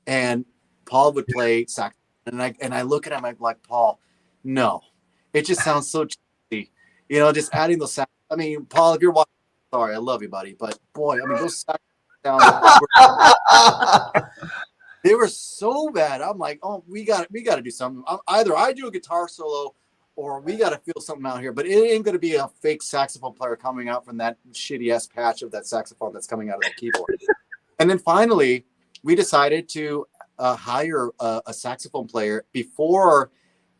and Paul would play sax, and I look at him, I'm like, Paul, no, it just sounds so cheesy, you know, just adding those sax. I mean, Paul, if you're watching, sorry, I love you, buddy, but boy, I mean, those sax sounds they were so bad. I'm like, oh, we got to do something. Either I do a guitar solo, or we got to feel something out here. But it ain't going to be a fake saxophone player coming out from that shitty ass patch of that saxophone that's coming out of that keyboard. And then finally, we decided to hire a saxophone player before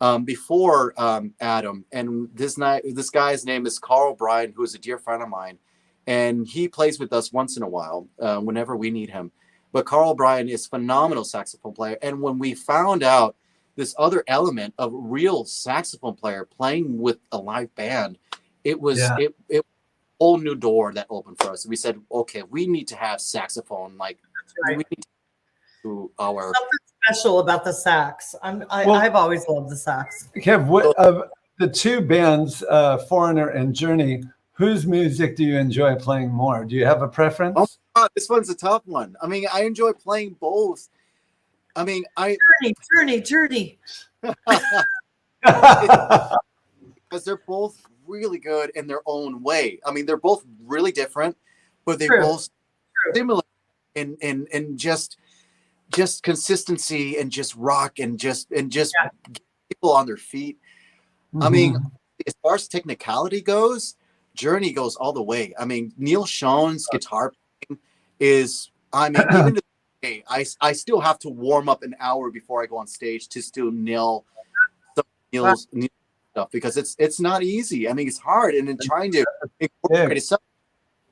Adam. And this guy's name is Carl Bryan, who is a dear friend of mine, and he plays with us once in a while whenever we need him. But Carl Bryan is a phenomenal saxophone player. And when we found out this other element of real saxophone player playing with a live band, it was it a whole new door that opened for us. We said, okay, we need to have saxophone. Like, we need to do our something special about the sax. I've always loved the sax. Kev, what of the two bands, Foreigner and Journey, whose music do you enjoy playing more? Do you have a preference? Oh, God, this one's a tough one. I mean, I enjoy playing both. I mean, Journey. Because they're both really good in their own way. I mean, they're both really different, but they're both similar in just consistency and just rock and just get people on their feet. I mean, as far as technicality goes, Journey goes all the way. I mean, Neil Schoen's guitar playing is, I mean, even to this day, I still have to warm up an hour before I go on stage to still nail some Neil's stuff, because it's not easy. I mean, it's hard, and in trying to incorporate it.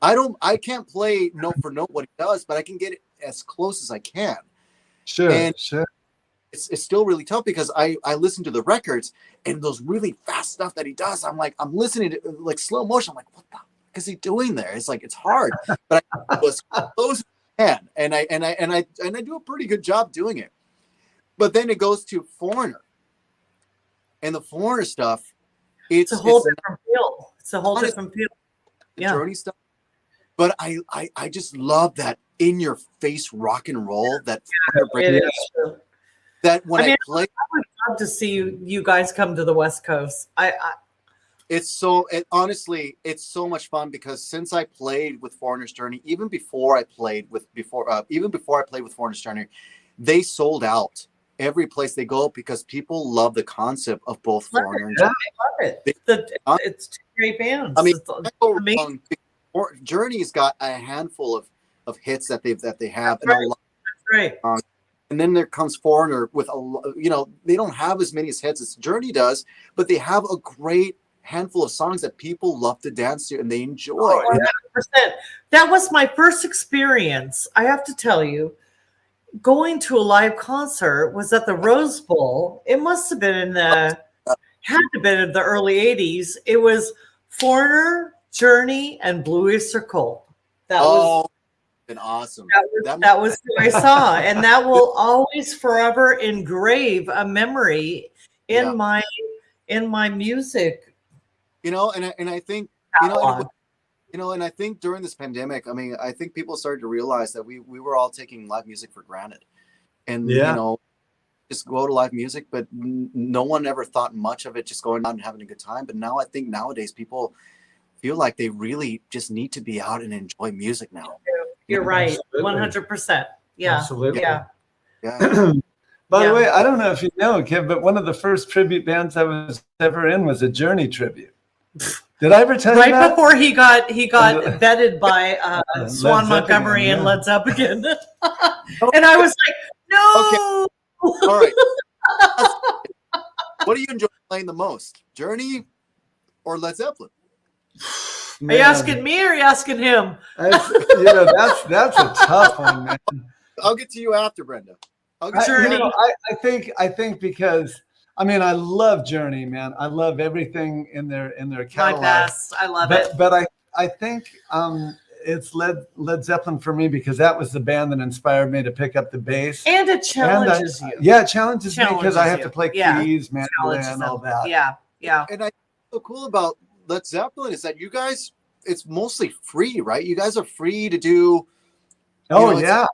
I can't play note for note what he does, but I can get it as close as I can. Sure. It's still really tough, because I listen to the records and those really fast stuff that he does. I'm like, I'm listening to like slow motion. I'm like, what the fuck is he doing there? It's like, it's hard, but I was close as I can, and I do a pretty good job doing it. But then it goes to Foreigner, and the Foreigner stuff, it's a whole different feel. It's a whole different feel. The Journey stuff, but I just love that in your face rock and roll that that when I play. I would love to see you guys come to the West Coast. Honestly, it's so much fun, because since I played with Foreigner's Journey, even before I played with Foreigner's Journey, they sold out every place they go, because people love the concept of both Foreigner and Journey. I love it. It's two great bands. I mean, Journey's got a handful of hits that they have, That's right. That's right. And then there comes Foreigner with they don't have as many hits as Journey does, but they have a great handful of songs that people love to dance to and they enjoy. 100%. That was my first experience. I have to tell you, going to a live concert was at the Rose Bowl. It must have been in the early 80s. It was Foreigner, Journey, and Blue Oyster Cult. That was awesome. That was who I saw, and that will always forever engrave a memory in my music. And I think and I think during this pandemic, I mean, I think people started to realize that we were all taking live music for granted, and just go to live music, but no one ever thought much of it, just going out and having a good time. But now I think nowadays people feel like they really just need to be out and enjoy music now. You're right. 100%. Yeah. Absolutely. Yeah. By the way, I don't know if you know, Kev, but one of the first tribute bands I was ever in was a Journey tribute. Did I ever tell you that? Right before he got vetted by Swan Montgomery and Led Zeppelin. And I was like, no. Okay. All right. What do you enjoy playing the most? Journey or Led Zeppelin? Man. Are you asking me or are you asking him? That's a tough one, man. I'll get to you after, Brenda. I think because I mean, I love Journey, man. I love everything in their catalog. My best. I love it. But I think it's Led Zeppelin for me because that was the band that inspired me to pick up the bass. And it challenges you. Yeah, it challenges me because I have to play Yeah. keys, mandolin, all that. Yeah, yeah. And I think what's so cool about Led Zeppelin is that you guys, it's mostly free, right? You guys are free to do. Oh, yeah.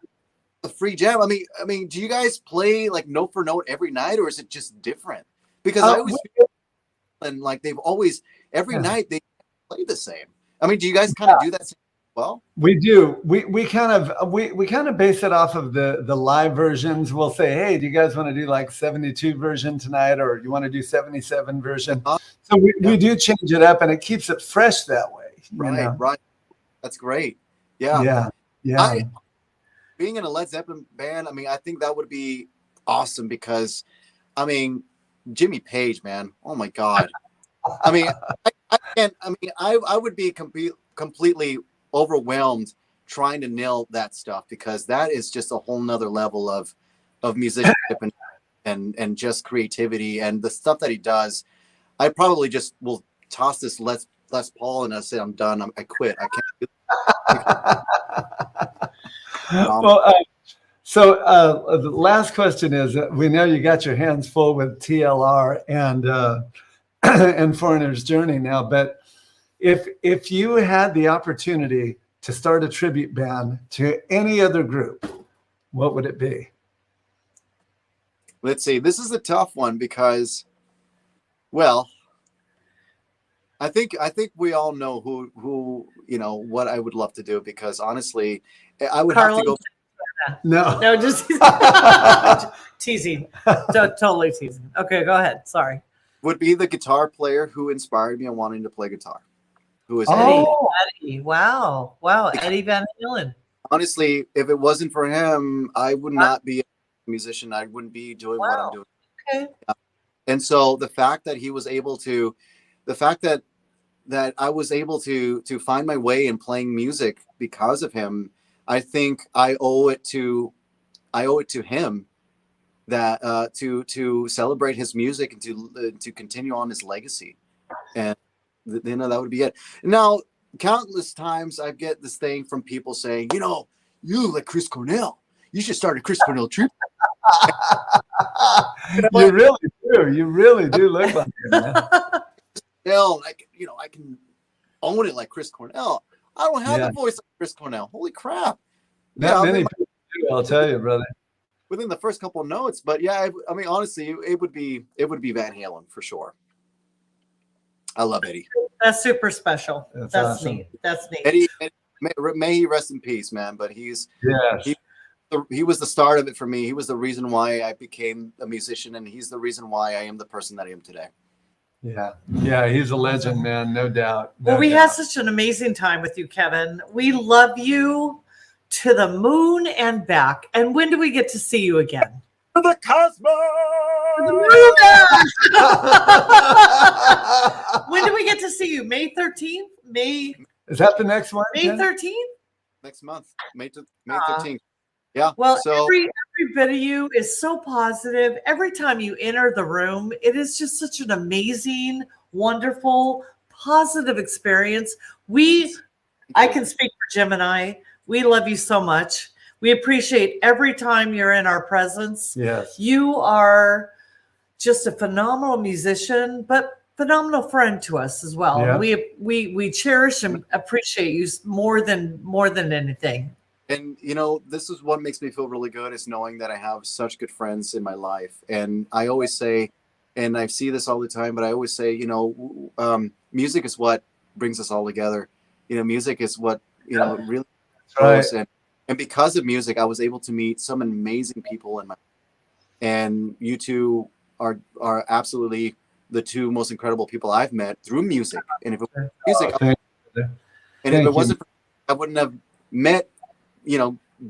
A free jam. I mean, do you guys play like note for note every night, or is it just different? Because I always feel and like they've always every night they play the same. I mean, do you guys kind of do that as well? We do. We kind of base it off of the live versions. We'll say, hey, do you guys want to do like 72 version tonight, or you want to do 77 version? So we do change it up, and it keeps it fresh that way. Right, right. That's great. Yeah. Being in a Led Zeppelin band, I mean, I think that would be awesome because, I mean, Jimmy Page, man, oh my God. I mean, I would be completely overwhelmed trying to nail that stuff because that is just a whole nother level of musicianship and just creativity and the stuff that he does. I probably just will toss this Les Paul and I say, I'm done. I quit. I can't do it. So the last question is: we know you got your hands full with TLR and Foreigner's Journey now, but if you had the opportunity to start a tribute band to any other group, what would it be? Let's see. This is a tough one because, well, I think we all know who what I would love to do because honestly, I would have to go. No, just teasing. Totally teasing. Okay, go ahead. Sorry. Would be the guitar player who inspired me on wanting to play guitar. Who is Eddie? Wow, Eddie Van Halen. Honestly, if it wasn't for him, I would not be a musician. I wouldn't be doing what I'm doing. Okay. And so the fact that he was able to, the fact that I was able to find my way in playing music because of him, I think I owe it to him that to celebrate his music and to continue on his legacy, and that would be it. Now, countless times I get this thing from people saying, you look like Chris Cornell. You should start a Chris Cornell tribute. You really do look like him, man. I can own it like Chris Cornell. I don't have the voice of Chris Cornell. Holy crap! Not many people do, I'll tell you, brother. Within the first couple of notes, but yeah, I mean, honestly, it would be Van Halen for sure. I love Eddie. That's super special. That's awesome. Neat. That's neat. Eddie, may he rest in peace, man. But he was the start of it for me. He was the reason why I became a musician, and he's the reason why I am the person that I am today. Yeah, he's a legend, man, no doubt. Well, we had such an amazing time with you, Kevin. We love you to the moon and back. And when do we get to see you again? The cosmos. When do we get to see you? May 13th? Is that the next one? May 13th? Next month, May 13th. Yeah. Well, every bit of you is so positive. Every time you enter the room, it is just such an amazing, wonderful, positive experience. I can speak for Jim and I. We love you so much. We appreciate every time you're in our presence. Yes. You are just a phenomenal musician, but phenomenal friend to us as well. Yeah. We cherish and appreciate you more than anything. And, this is what makes me feel really good is knowing that I have such good friends in my life. And I always say, and I see this all the time, but I always say, music is what brings us all together. Music is what, really close. Right. And because of music, I was able to meet some amazing people in my life. And you two are absolutely the two most incredible people I've met through music. And if it was music, wasn't, I wouldn't have met,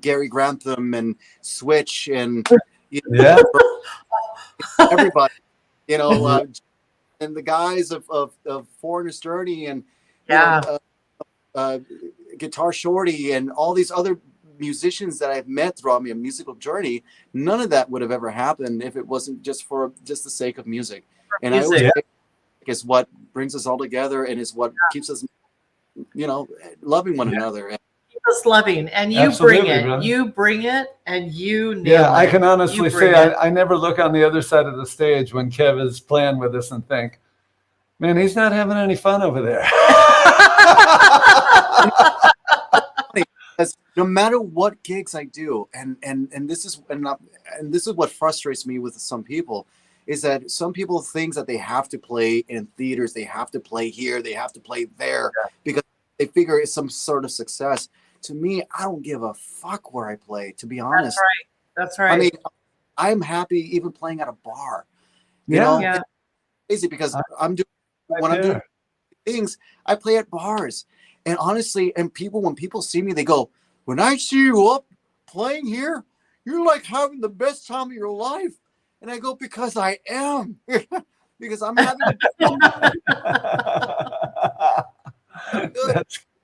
Gary Grantham and Switch and everybody, and the guys of Foreigner's Journey and Guitar Shorty and all these other musicians that I've met throughout my musical journey. None of that would have ever happened if it wasn't just the sake of music. And I always think it's what brings us all together and is what keeps us, loving one another. us loving, and you Absolutely, bring it. brother. You bring it, and you nail Yeah, it. I can honestly You say bring it. I never look on the other side of the stage when Kev is playing with us and think, man, he's not having any fun over there. Because no matter what gigs I do, and this is what frustrates me with some people, is that some people think that they have to play in theaters, they have to play here, they have to play there, because they figure it's some sort of success. To me, I don't give a fuck where I play, to be honest. That's right. I mean, I'm happy even playing at a bar. You Yeah. know, Yeah. it's crazy because I'm doing things, I play at bars. And honestly, and when people see me, they go, when I see you up playing here, you're like having the best time of your life. And I go, because I am. Because I'm having good.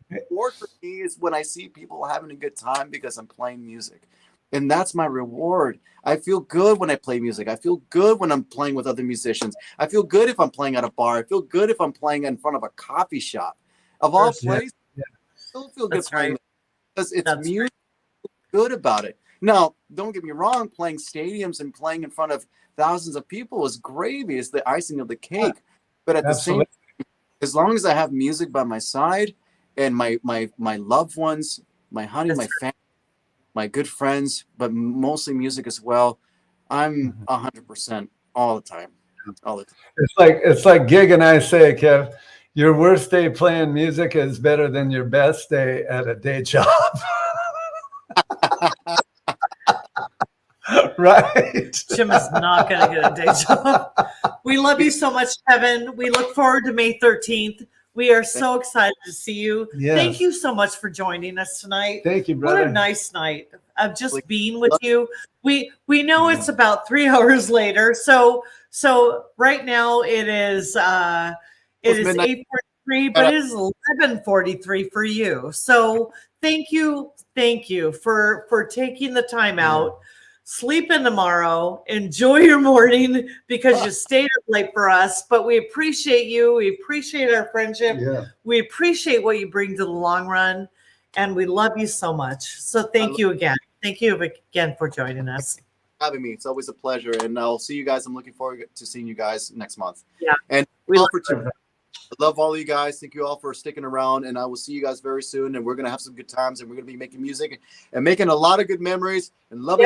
Reward for me is when I see people having a good time because I'm playing music. And that's my reward. I feel good when I play music. I feel good when I'm playing with other musicians. I feel good if I'm playing at a bar. I feel good if I'm playing in front of a coffee shop. Of all places, I still feel good playing because it's music. Good about it. Now, don't get me wrong, playing stadiums and playing in front of thousands of people is gravy. It's the icing of the cake. But at the same time, as long as I have music by my side and my loved ones, my honey, my family, my good friends, but mostly music as well, I'm 100% all the time. All the time. It's like Gig and I say, Kev, your worst day playing music is better than your best day at a day job. Right. Jim is not going to get a day job. We love you so much, Kevin. We look forward to May 13th. We are so excited to see you. Yes. Thank you so much for joining us tonight. Thank you, brother. What a nice night of just being with you. We know it's about 3 hours later. So right now it is 8:43, but it is 11:43 for you. So thank you for taking the time out. Sleep in tomorrow. Enjoy your morning because you stayed up late for us. But we appreciate you. We appreciate our friendship. Yeah. We appreciate what you bring to the long run. And we love you so much. So thank you again. Thank you again for joining us. Having me. It's always a pleasure. And I'll see you guys. I'm looking forward to seeing you guys next month. Yeah. And I love all of you guys. Thank you all for sticking around. And I will see you guys very soon. And we're going to have some good times. And we're going to be making music and making a lot of good memories and loving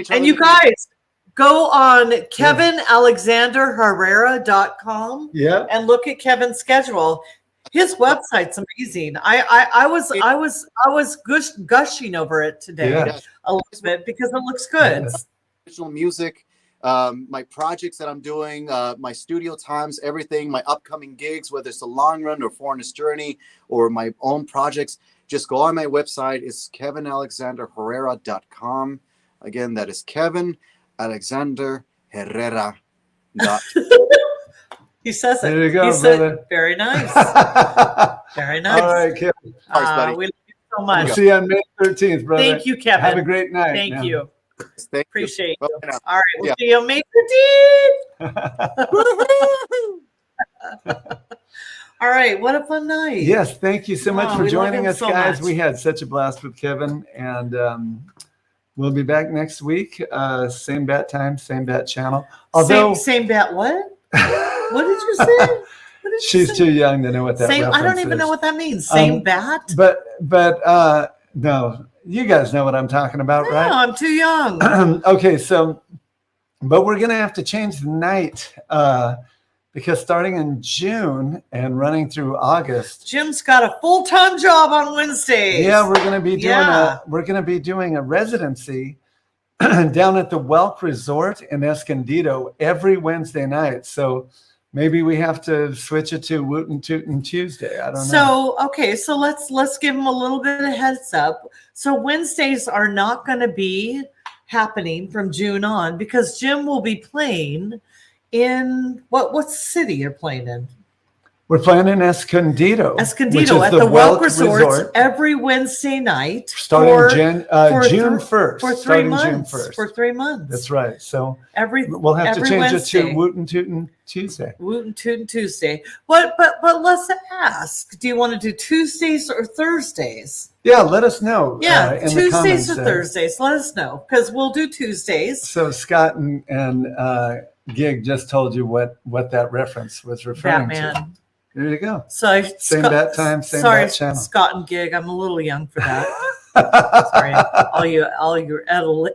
And you guys go on KevinAlexanderHerrera.com and look at Kevin's schedule. His website's amazing. I was gushing over it today a little bit because it looks good. Original music, my projects that I'm doing, my studio times, everything, my upcoming gigs, whether it's the long run or Foreigner's Journey or my own projects, just go on my website. It's KevinAlexanderHerrera.com. Again, that is KevinAlexanderHerrera.com. He says it. There you go, he brother. said, very nice. Very nice. All right, Kevin. Buddy. We love you so much. We'll see you on May 13th, brother. Thank you, Kevin. Have a great night. Thank you. Appreciate you. Bye now. All right, we'll see you on May 13th. All right, what a fun night. Yes, thank you so much for we love joining him us, so guys. much. We had such a blast with Kevin, and we'll be back next week. Same bat time, same bat channel. Although same bat what? What did you say? She's too young to know what that reference I don't even is. know what that means. Same bat? But no, you guys know what I'm talking about, No, right? I'm too young. Okay, so, but we're going to have to change the night because starting in June and running through August. Jim's got a full-time job on Wednesdays. Yeah, we're going to be doing a residency down at the Welk Resort in Escondido every Wednesday night. So maybe we have to switch it to Wootin' Tootin' Tuesday. I don't know. So let's give them a little bit of heads up. So Wednesdays are not going to be happening from June on because Jim will be playing in what city you're playing in? We're playing in Escondido. which is Escondido at the Welk Resorts Resort, every Wednesday night. starting June for 1st. For 3 starting months. June 1st. For 3 months. That's right. So We'll have to every change Wednesday. it to Wootin' Tootin' Tuesday. Wootin' Tootin' Tuesday. But let's ask, do you want to do Tuesdays or Thursdays? Yeah, let us know. Yeah, in the Tuesdays comments or there. Thursdays. Let us know, because we'll do Tuesdays. So Scott and Gig just told you what that reference was referring to. Batman. There you go. So Same bat time, same sorry, bat channel. Scott and Gig. I'm a little young for that. Sorry, all your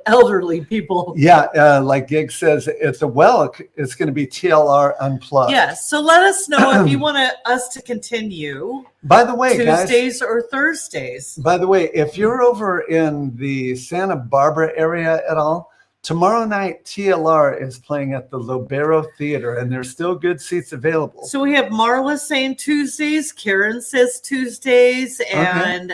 elderly people. Yeah, like Gig says, at the Welk, it's going to be TLR Unplugged. Yeah, so let us know if you want us to continue By the way, Tuesdays guys, or Thursdays. by the way, if you're over in the Santa Barbara area at all, tomorrow night TLR is playing at the Lobero Theater, and there's still good seats available. So we have Marla saying Tuesdays, Karen says Tuesdays, and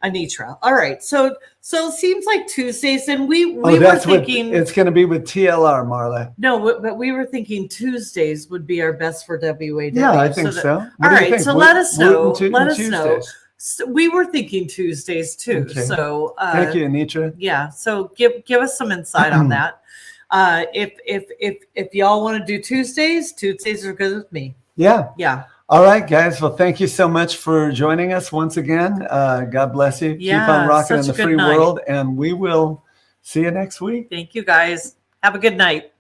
Anitra. All right, so it seems like Tuesdays, and we were thinking it's going to be with TLR, Marla. No, but we were thinking Tuesdays would be our best for WAW. Yeah, I think so. All right, so let us know. Let us Tuesdays. know. So we were thinking Tuesdays too. Okay. So Thank you, Anitra. yeah. So give us some insight on that. If y'all want to do Tuesdays are good with me. Yeah. Yeah. All right, guys. Well, thank you so much for joining us once again. God bless you. Yeah, Keep on rocking in such the a good free night. world, and we will see you next week. Thank you, guys. Have a good night.